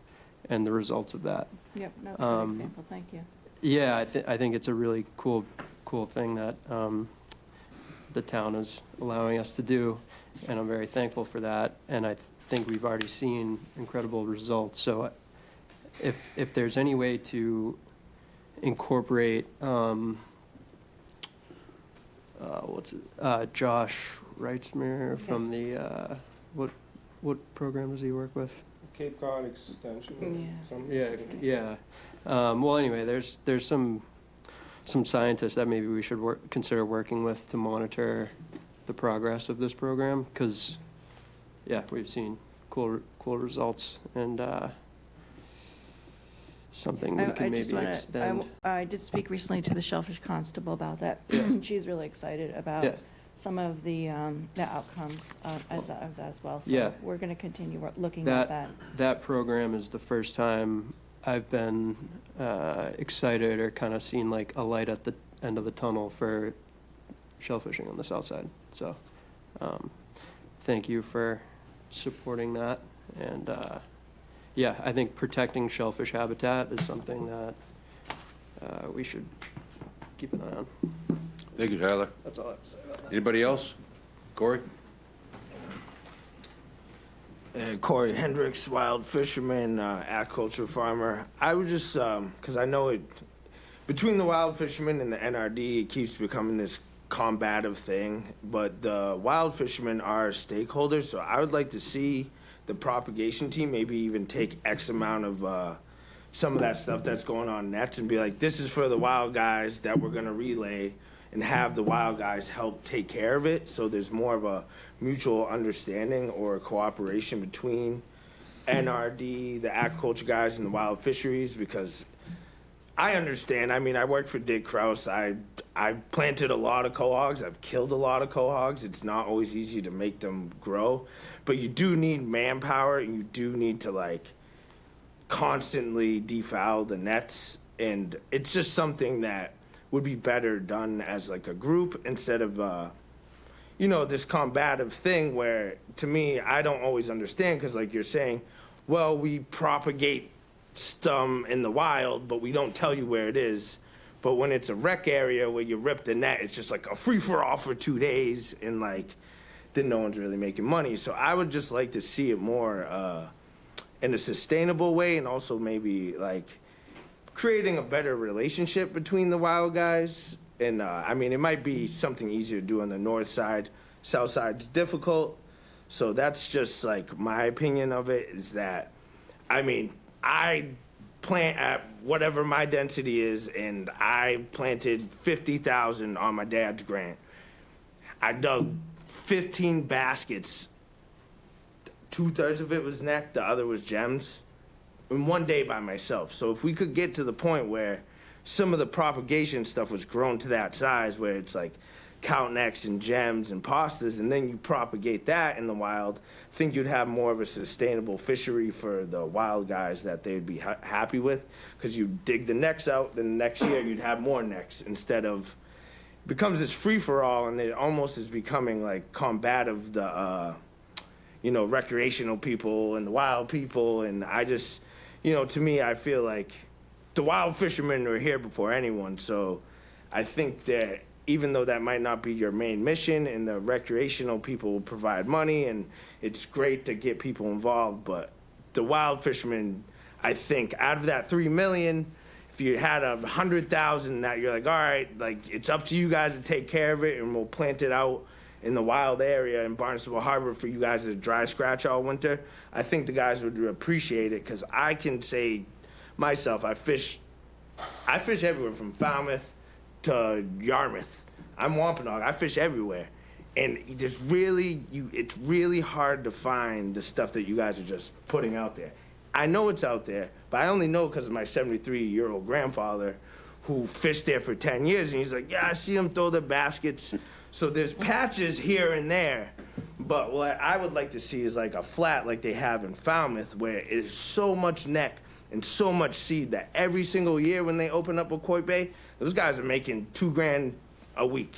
and the results of that. Yep, no, good example, thank you. Yeah, I think it's a really cool thing that the town is allowing us to do, and I'm very thankful for that. And I think we've already seen incredible results. So if there's any way to incorporate, Josh Reitzmer from the, what program does he work with? Cape Cod Extension. Yeah. Something. Yeah. Well, anyway, there's some scientists that maybe we should consider working with to monitor the progress of this program, because, we've seen cool results, and something we can maybe extend. I did speak recently to the Shellfish Constable about that. She's really excited about Yeah. some of the outcomes as well. So Yeah. we're going to continue looking at that. That program is the first time I've been excited or kind of seen like a light at the end of the tunnel for shellfishing on the south side. So thank you for supporting that. And I think protecting shellfish habitat is something that we should keep an eye on. Thank you, Tyler. That's all I have to say about that. Anybody else? Corey? Corey Hendricks, wild fisherman, aquaculture farmer. I was just, because I know between the wild fishermen and the NRD, it keeps becoming this combative thing, but the wild fishermen are stakeholders, so I would like to see the propagation team maybe even take X amount of some of that stuff that's going on nets and be like, this is for the wild guys that we're going to relay, and have the wild guys help take care of it, so there's more of a mutual understanding or cooperation between NRD, the aquaculture guys, and the wild fisheries, because I understand. I mean, I worked for Dick Kraus. I planted a lot of quahogs. I've killed a lot of quahogs. It's not always easy to make them grow, but you do need manpower, and you do need to like constantly defoul the nets, and it's just something that would be better done as like a group instead of this combative thing where, to me, I don't always understand, because like you're saying, well, we propagate some in the wild, but we don't tell you where it is. But when it's a rec area where you rip the net, it's just like a free-for-all for 2 days, and like then no one's really making money. So I would just like to see it more in a sustainable way, and also maybe like creating a better relationship between the wild guys. And I mean, it might be something easier to do on the north side. South side's difficult. So that's just like my opinion of it, is that, I mean, I plant at whatever my density is, and I planted 50,000 on my dad's grant. I dug 15 baskets. 2/3 of it was neck, the other was gems, in 1 day by myself. So if we could get to the point where some of the propagation stuff was grown to that size, where it's like count necks and gems and pastas, and then you propagate that in the wild, I think you'd have more of a sustainable fishery for the wild guys that they'd be happy with, because you dig the necks out, then the next year you'd have more necks, instead of, it becomes this free-for-all, and it almost is becoming like combative, the recreational people and the wild people. And I just, to me, I feel like the wild fishermen were here before anyone. So I think that even though that might not be your main mission, and the recreational people will provide money, and it's great to get people involved, but the wild fishermen, I think, out of that 3 million, if you had 100,000 that you're like, all right, like it's up to you guys to take care of it, and we'll plant it out in the wild area in Barnstable Harbor for you guys to dry scratch all winter, I think the guys would appreciate it. Because I can say myself, I fish everywhere from Falmouth to Yarmouth. I'm Wampanoag. I fish everywhere, and it's really hard to find the stuff that you guys are just putting out there. I know it's out there, but I only know because of my 73-year-old grandfather, who fished there for 10 years, and he's like, yeah, I see them throw the baskets. So there's patches here and there, but what I would like to see is like a flat like they have in Falmouth, where it is so much neck and so much seed that every single year when they open up a koi bay, those guys are making $2,000 a week,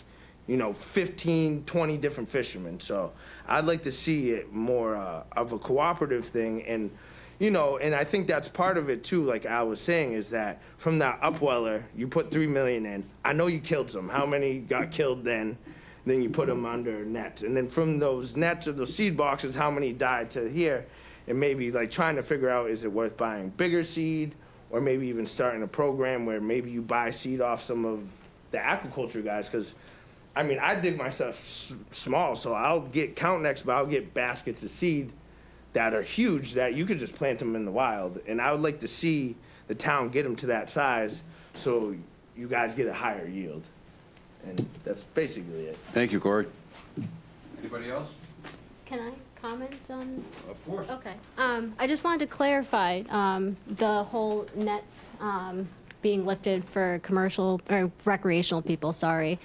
15, 20 different fishermen. So I'd like to see it more of a cooperative thing. And, and I think that's part of it too, like Al was saying, is that from that upweller, you put 3 million in. I know you killed some. How many got killed then? Then you put them under nets. And then from those nets or those seed boxes, how many died to here? And maybe like trying to figure out, is it worth buying bigger seed, or maybe even starting a program where maybe you buy seed off some of the aquaculture guys. Because, I mean, I dig myself small, so I'll get count necks, but I'll get baskets of seed that are huge that you could just plant them in the wild. And I would like to see the town get them to that size so you guys get a higher yield. And that's basically it. Thank you, Corey. Anybody else? Can I comment on? Of course. Okay. I just wanted to clarify the whole nets being lifted for commercial or recreational people. Sorry.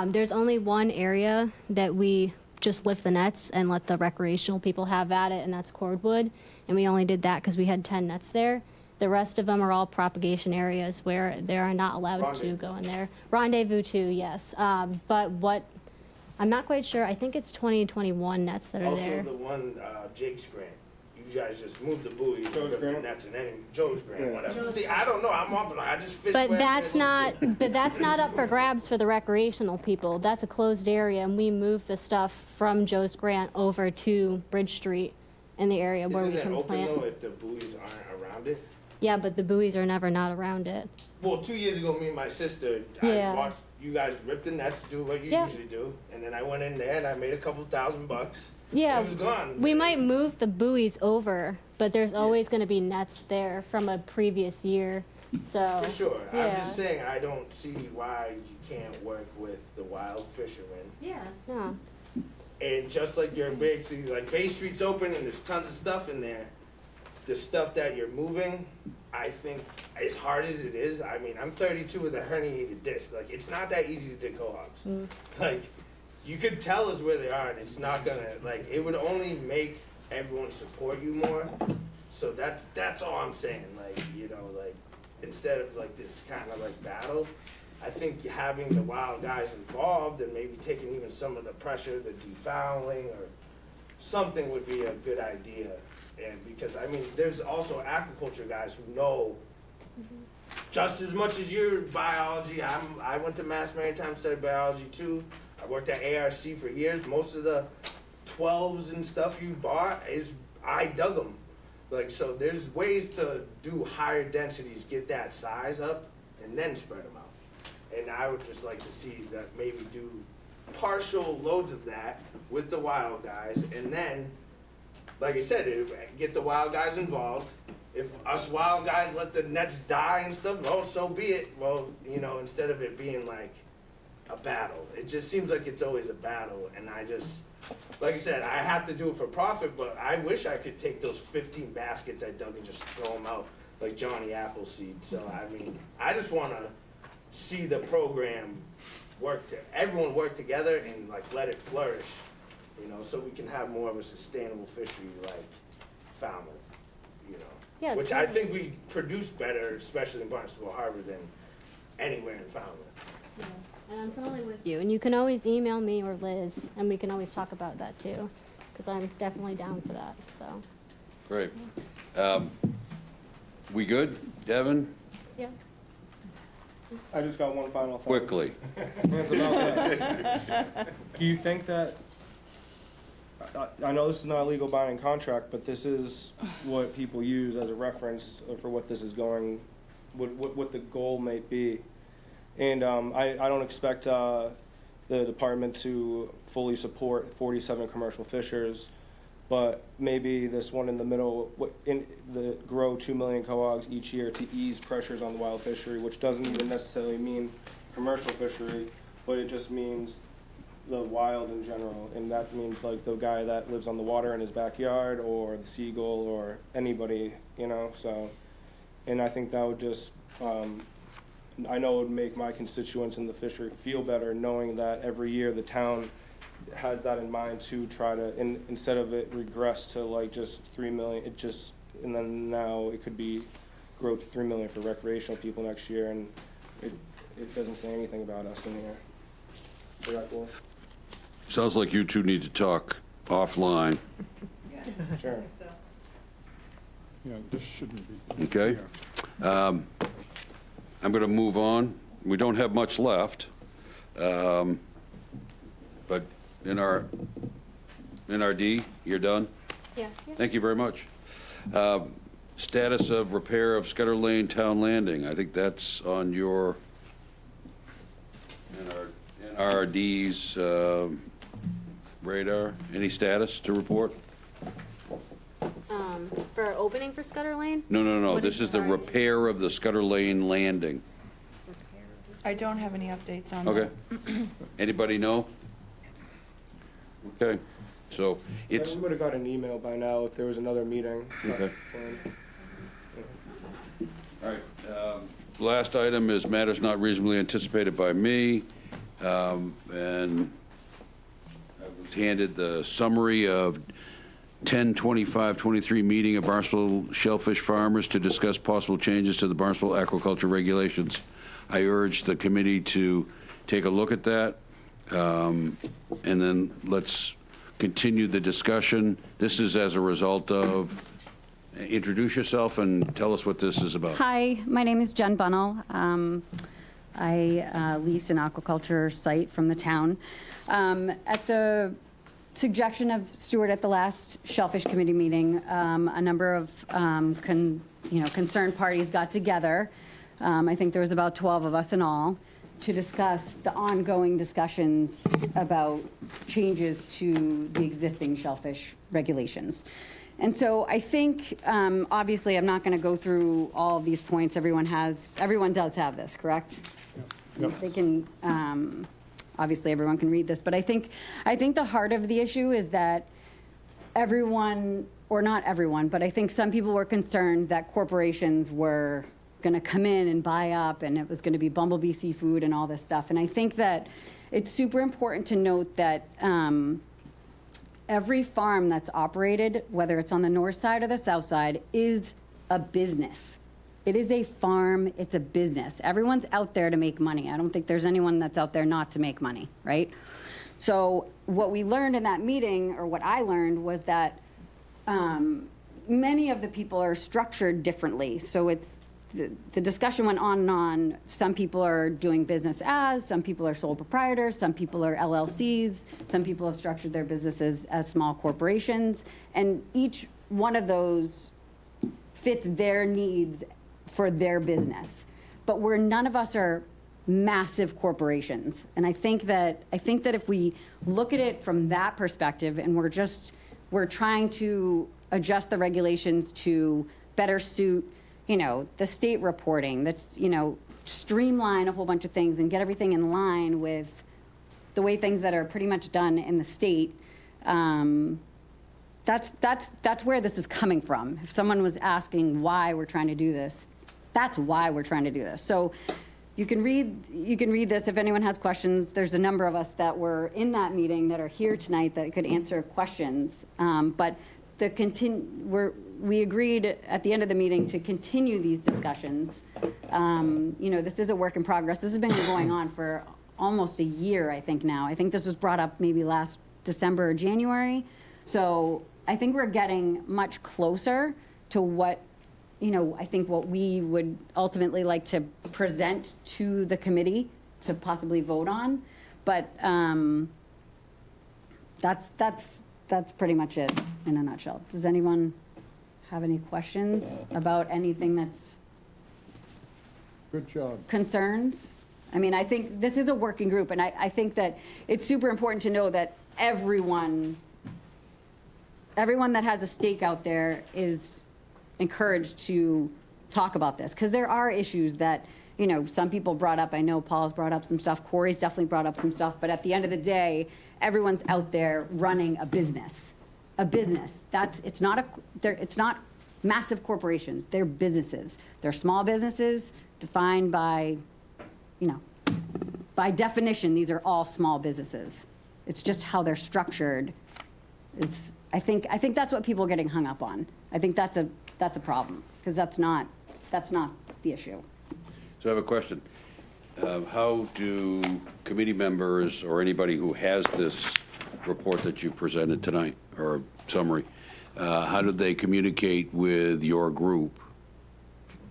There's only one area that we just lift the nets and let the recreational people have at it, and that's Cordwood. And we only did that because we had 10 nets there. The rest of them are all propagation areas where they are not allowed to go in there. Rendezvous too, yes. But what, I'm not quite sure. I think it's 2021 nets that are there. Also, the one Jake's grant. You guys just moved the buoy, Joe's grant, nets, and any Joe's grant, whatever. See, I don't know. I'm up, I just fish. But that's not. But that's not up for grabs for the recreational people. That's a closed area, and we moved the stuff from Joe's grant over to Bridge Street, in the area where we can plant. Isn't it open though if the buoys aren't around it? Yeah, but the buoys are never not around it. Well, 2 years ago, me and my sister, Yeah. I watched you guys rip the nets, do what you usually do, and then I went in there and I made a couple $1,000. Yeah, it was gone. We might move the buoys over, but there's always going to be nets there from a previous year. So For sure. Yeah. I'm just saying I don't see why you can't work with the wild fishermen. Yeah. No. And just like your big city, like Bay Street's open and there's tons of stuff in there, the stuff that you're moving, I think as hard as it is, I mean, I'm 32 with a herniated disc. Like, it's not that easy to dig cohogs. Like, you could tell us where they are, and it's not gonna, like, it would only make everyone support you more. So that's all I'm saying. Like, you know, like, instead of like this kind of like battle, I think having the wild guys involved and maybe taking even some of the pressure, the defouling or something would be a good idea. And because, I mean, there's also aquaculture guys who know just as much as your biology. I went to Mass Maritime, studied biology too. I worked at ARC for years. Most of the 12s and stuff you bought, I dug them. Like, so there's ways to do higher densities, get that size up, and then spread them out. And I would just like to see that maybe do partial loads of that with the wild guys, and then, like I said, get the wild guys involved. If us wild guys let the nets die and stuff, oh, so be it. Well, you know, instead of it being like a battle, it just seems like it's always a battle, and I just, like I said, I have to do it for profit, but I wish I could take those 15 baskets I dug and just throw them out like Johnny Appleseed. So, I mean, I just want to see the program everyone work together and like let it flourish, you know, so we can have more of a sustainable fishery like Falmouth, you know. Yeah, which I think we produce better, especially in Barnstable Harbor, than anywhere in Falmouth. Yeah. And I'm totally with you. And you can always email me or Liz, and we can always talk about that too, because I'm definitely down for that, so. Great. We good, Devin? Yeah. I just got one final thought. Quickly. It's about this. Do you think that, I know this is not a legal binding contract, but this is what people use as a reference for what this is going, what the goal may be. And I don't expect the department to fully support 47 commercial fishers, but maybe this one in the middle, grow 2 million cohogs each year to ease pressures on the wild fishery, which doesn't even necessarily mean commercial fishery, but it just means the wild in general. And that means like the guy that lives on the water in his backyard, or the seagull, or anybody, you know, so. And I think that would just, I know it would make my constituents in the fishery feel better knowing that every year the town has that in mind to try to, instead of it regress to like just 3 million, and then now it could be grow to 3 million for recreational people next year, and it doesn't say anything about us in here. Is that cool? Sounds like you two need to talk offline. Sure. Yeah, this shouldn't be. Okay. I'm going to move on. We don't have much left. But NRD, you're done? Yeah. Thank you very much. Status of repair of Scudder Lane Town Landing. I think that's on your NRD's radar. Any status to report? For opening for Scudder Lane? No. What This is the already- repair of the Scudder Lane Landing. I don't have any updates on Okay. that. Anybody know? Okay, so it's, We would have got an email by now if there was another meeting. okay. All right, last item is matters not reasonably anticipated by me. And I was handed the summary of 10/25/23 meeting of Barnstable Shellfish Farmers to discuss possible changes to the Barnstable aquaculture regulations. I urge the committee to take a look at that, and then let's continue the discussion. This is as a result of, introduce yourself and tell us what this is about. Hi, my name is Jen Bunnell. I lease an aquaculture site from the town. At the suggestion of Stuart at the last Shellfish Committee meeting, a number of concerned parties got together. I think there was about 12 of us in all, to discuss the ongoing discussions about changes to the existing shellfish regulations. And so I think, obviously, I'm not going to go through all of these points. Everyone does have this, correct? Yep. They can, obviously, everyone can read this, but I think the heart of the issue is that everyone, or not everyone, but I think some people were concerned that corporations were going to come in and buy up, and it was going to be Bumblebee Seafood and all this stuff. And I think that it's super important to note that every farm that's operated, whether it's on the north side or the south side, is a business. It is a farm, it's a business. Everyone's out there to make money. I don't think there's anyone that's out there not to make money, right? So what we learned in that meeting, or what I learned, was that many of the people are structured differently. So it's the discussion went on and on. Some people are doing business as, some people are sole proprietors, some people are LLCs, some people have structured their businesses as small corporations, and each one of those fits their needs for their business. But none of us are massive corporations. And I think that if we look at it from that perspective, and we're trying to adjust the regulations to better suit, the state reporting, that's, streamline a whole bunch of things and get everything in line with the way things that are pretty much done in the state. That's where this is coming from. If someone was asking why we're trying to do this, that's why we're trying to do this. So you can read this if anyone has questions. There's a number of us that were in that meeting that are here tonight that could answer questions. But we agreed at the end of the meeting to continue these discussions. This is a work in progress. This has been going on for almost a year, I think now. I think this was brought up maybe last December or January. So I think we're getting much closer to what we would ultimately like to present to the committee to possibly vote on. But that's pretty much it in a nutshell. Does anyone have any questions about anything that's Good job. concerns? I mean, I think this is a working group, and I think that it's super important to know that everyone that has a stake out there is encouraged to talk about this, because there are issues that, some people brought up. I know Paul's brought up some stuff. Corey's definitely brought up some stuff. But at the end of the day, everyone's out there running a business. It's not massive corporations. They're businesses. They're small businesses defined by, by definition, these are all small businesses. It's just how they're structured. I think that's what people are getting hung up on. I think that's a problem, because that's not the issue. So I have a question. How do committee members or anybody who has this report that you've presented tonight, or summary, how do they communicate with your group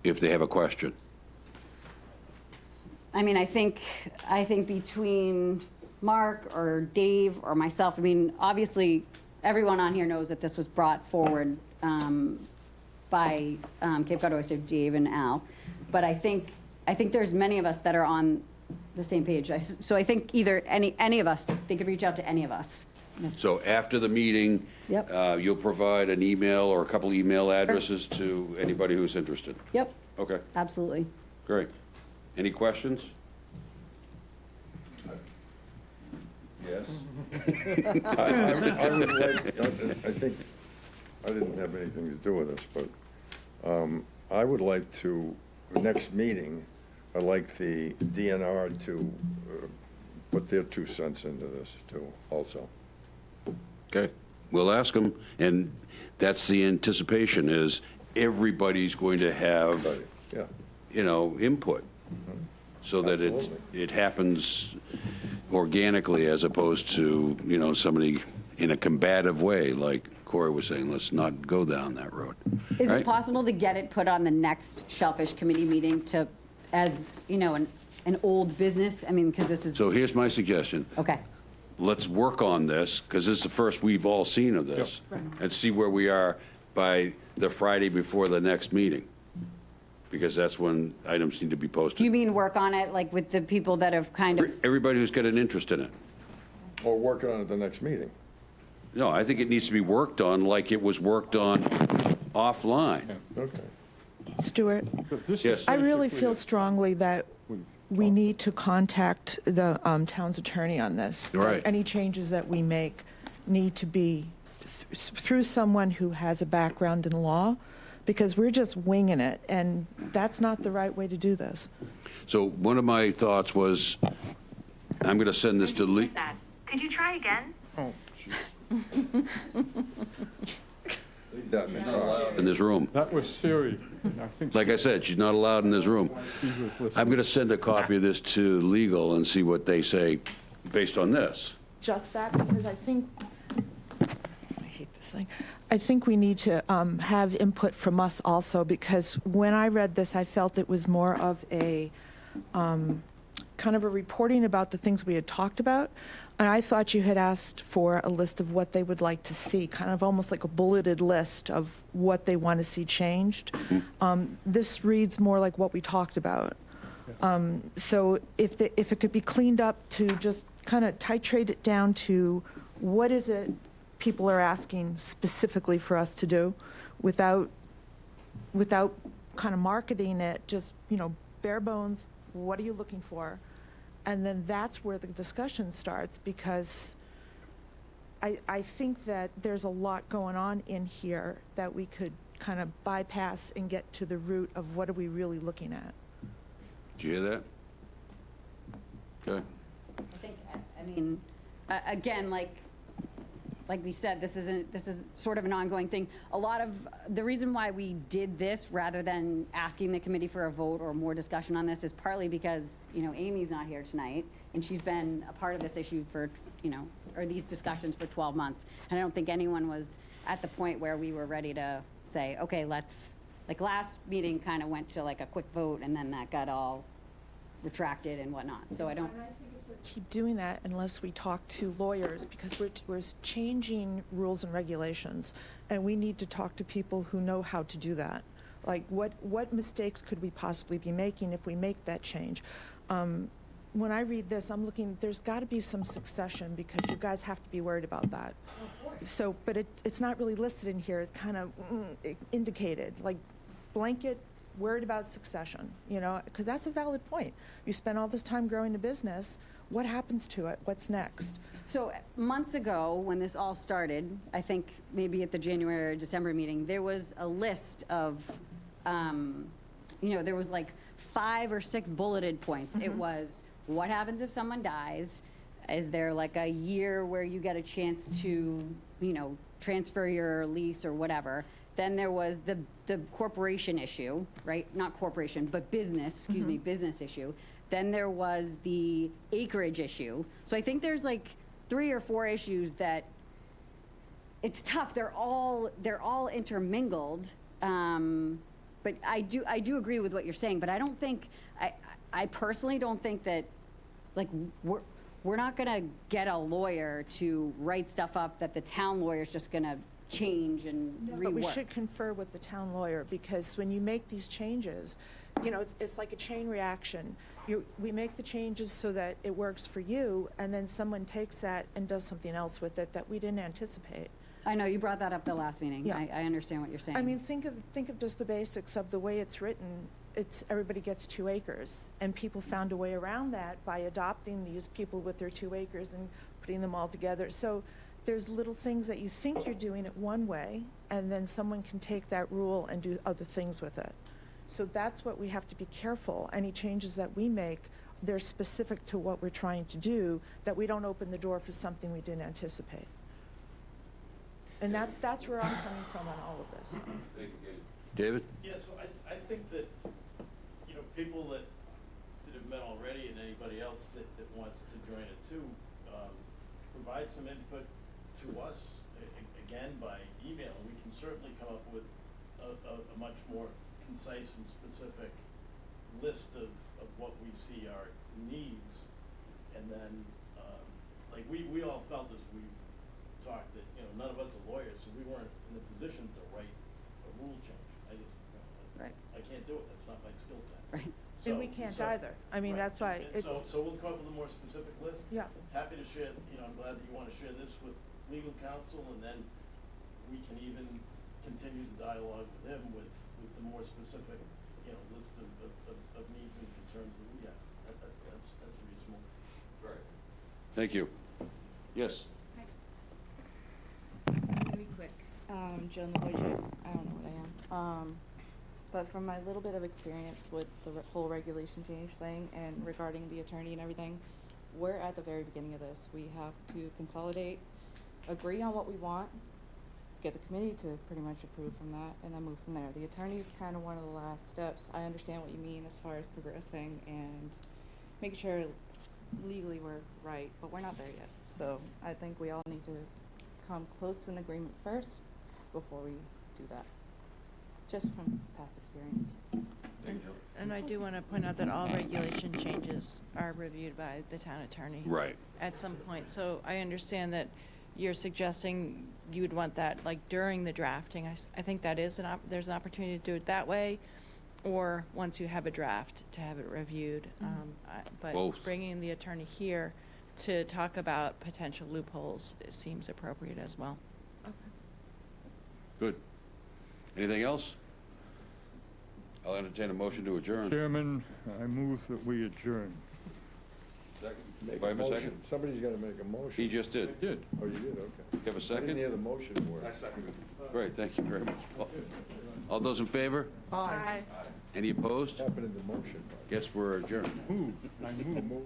if they have a question? I mean, I think between Mark or Dave or myself, obviously everyone on here knows that this was brought forward by Cape Cod Oyster, Dave and Al. But I think there's many of us that are on the same page. So I think either any of us, they could reach out to any of us. So after the meeting, Yep. You'll provide an email or a couple email addresses to anybody who's interested? Yep, Okay, absolutely. great. Any questions? Yes? I would like, I think, I didn't have anything to do with this, but I would like to, next meeting, I'd like the DNR to put their 2 cents into this too, also. Okay, we'll ask them, and that's the anticipation, is everybody's going to have, Yeah. input, so that Absolutely. it happens organically, as opposed to, somebody in a combative way, like Corey was saying, let's not go down that road. Is Right? it possible to get it put on the next Shellfish Committee meeting as an old business? Because this is, So here's my suggestion. okay. Let's work on this, because this is the first we've all seen of this, and see where we are by the Friday before the next meeting, because that's when items need to be Do posted. you mean work on it, like with the people that have kind of, Everybody who's got an interest in it. Or working on it the next meeting. No, I think it needs to be worked on like it was worked on offline. Okay. Stuart, Yes. I really feel strongly that we need to contact the town's attorney on this. Right. Any changes that we make need to be through someone who has a background in law, because we're just winging it, and that's not the right way to do this. So one of my thoughts was, I'm going to send this to Lee. Could you try again? Oh, Leave that in the car. In this room. that was Siri. I think Like I said, she's not allowed in this room. Steve was listening. I'm going to send a copy of this to legal and see what they say based on this. Just that, because I think, I hate this thing. I think we need to have input from us also, because when I read this, I felt it was more of a kind of a reporting about the things we had talked about. And I thought you had asked for a list of what they would like to see, kind of almost like a bulleted list of what they want to see changed. This reads more like what we talked about. So if it could be cleaned up to just kind of titrate it down to what is it people are asking specifically for us to do, without kind of marketing it, just, bare bones, what are you looking for? And then that's where the discussion starts, because I think that there's a lot going on in here that we could kind of bypass and get to the root of what are we really looking at. Did you hear that? Okay. I think, I mean, again, like we said, this is sort of an ongoing thing. A lot of the reason why we did this rather than asking the committee for a vote or more discussion on this is partly because, Amy's not here tonight, and she's been a part of this issue for, or these discussions for 12 months. And I don't think anyone was at the point where we were ready to say, okay, let's, like last meeting kind of went to like a quick vote, and then that got all retracted and whatnot. So I don't. Keep doing that unless we talk to lawyers, because we're changing rules and regulations, and we need to talk to people who know how to do that. Like, what mistakes could we possibly be making if we make that change? When I read this, I'm looking, there's got to be some succession, because you guys have to be worried about that. So, but it's not really listed in here. It's kind of indicated, like blanket, worried about succession, because that's a valid point. You spend all this time growing a business. What happens to it? What's next? So months ago, when this all started, I think maybe at the January or December meeting, there was a list of, there was like 5 or 6 bulleted points. It was, what happens if someone dies? Is there like a year where you get a chance to, transfer your lease or whatever? Then there was the corporation issue, right? Not corporation, but business, business issue. Then there was the acreage issue. So I think there's like 3 or 4 issues that it's tough. They're all intermingled. But I do agree with what you're saying. But I don't think I personally don't think that like we're not gonna get a lawyer to write stuff up that the town lawyer is just gonna change and rework. But we should confer with the town lawyer, because when you make these changes, it's like a chain reaction. We make the changes so that it works for you, and then someone takes that and does something else with it that we didn't anticipate. I know you brought that up the last meeting. Yeah. I understand what you're saying. I mean, think of just the basics of the way it's written. It's everybody gets 2 acres, and people found a way around that by adopting these people with their 2 acres and putting them all together. So there's little things that you think you're doing it one way, and then someone can take that rule and do other things with it. So that's what we have to be careful. Any changes that we make, they're specific to what we're trying to do, that we don't open the door for something we didn't anticipate. And that's where I'm coming from on all of this. David? Yeah, so I think that, people that have met already and anybody else that wants to join it too, provide some input to us, again, by email. We can certainly come up with a much more concise and specific list of what we see our needs. And then, like we all felt as we talked that, none of us are lawyers, so we weren't in a position to write a rule change. I can't do it. That's not my skill set. Right. And we can't either. I mean, right. That's why And it's. So we'll come up with a more specific list. Yeah. Happy to share, I'm glad that you want to share this with legal counsel, and then we can even continue the dialogue with him with the more specific, list of needs and concerns that we have. That's reasonable. Right. Thank you. Yes. When we Joan Wojcik, I don't know what I am. But from my little bit of experience with the whole regulation change thing and regarding the attorney and everything, we're at the very beginning of this. We have to consolidate, agree on what we want, get the committee to pretty much approve from that, and then move from there. The attorney's kind of one of the last steps. I understand what you mean as far as progressing and making sure legally we're right, but we're not there yet. So I think we all need to come close to an agreement first before we do that, just from past experience. And I do want to point out that all regulation changes are reviewed by the town attorney. Right. At some point. So I understand that you're suggesting you would want that like during the drafting. I think that is there's an opportunity to do it that way, or once you have a draft to have it reviewed. But Both. bringing the attorney here to talk about potential loopholes seems appropriate as well. Good. Anything else? I'll entertain a motion to adjourn. Chairman, I move that we adjourn. Make Do I have a motion. second? Somebody's gotta make a motion. He just did. Did. Oh, you did, okay. You have a I second? didn't hear the motion word. Great, thank you very much. All those in favor? Aye. Any opposed? Happened in the motion. Guess we're adjourned. Move, I move.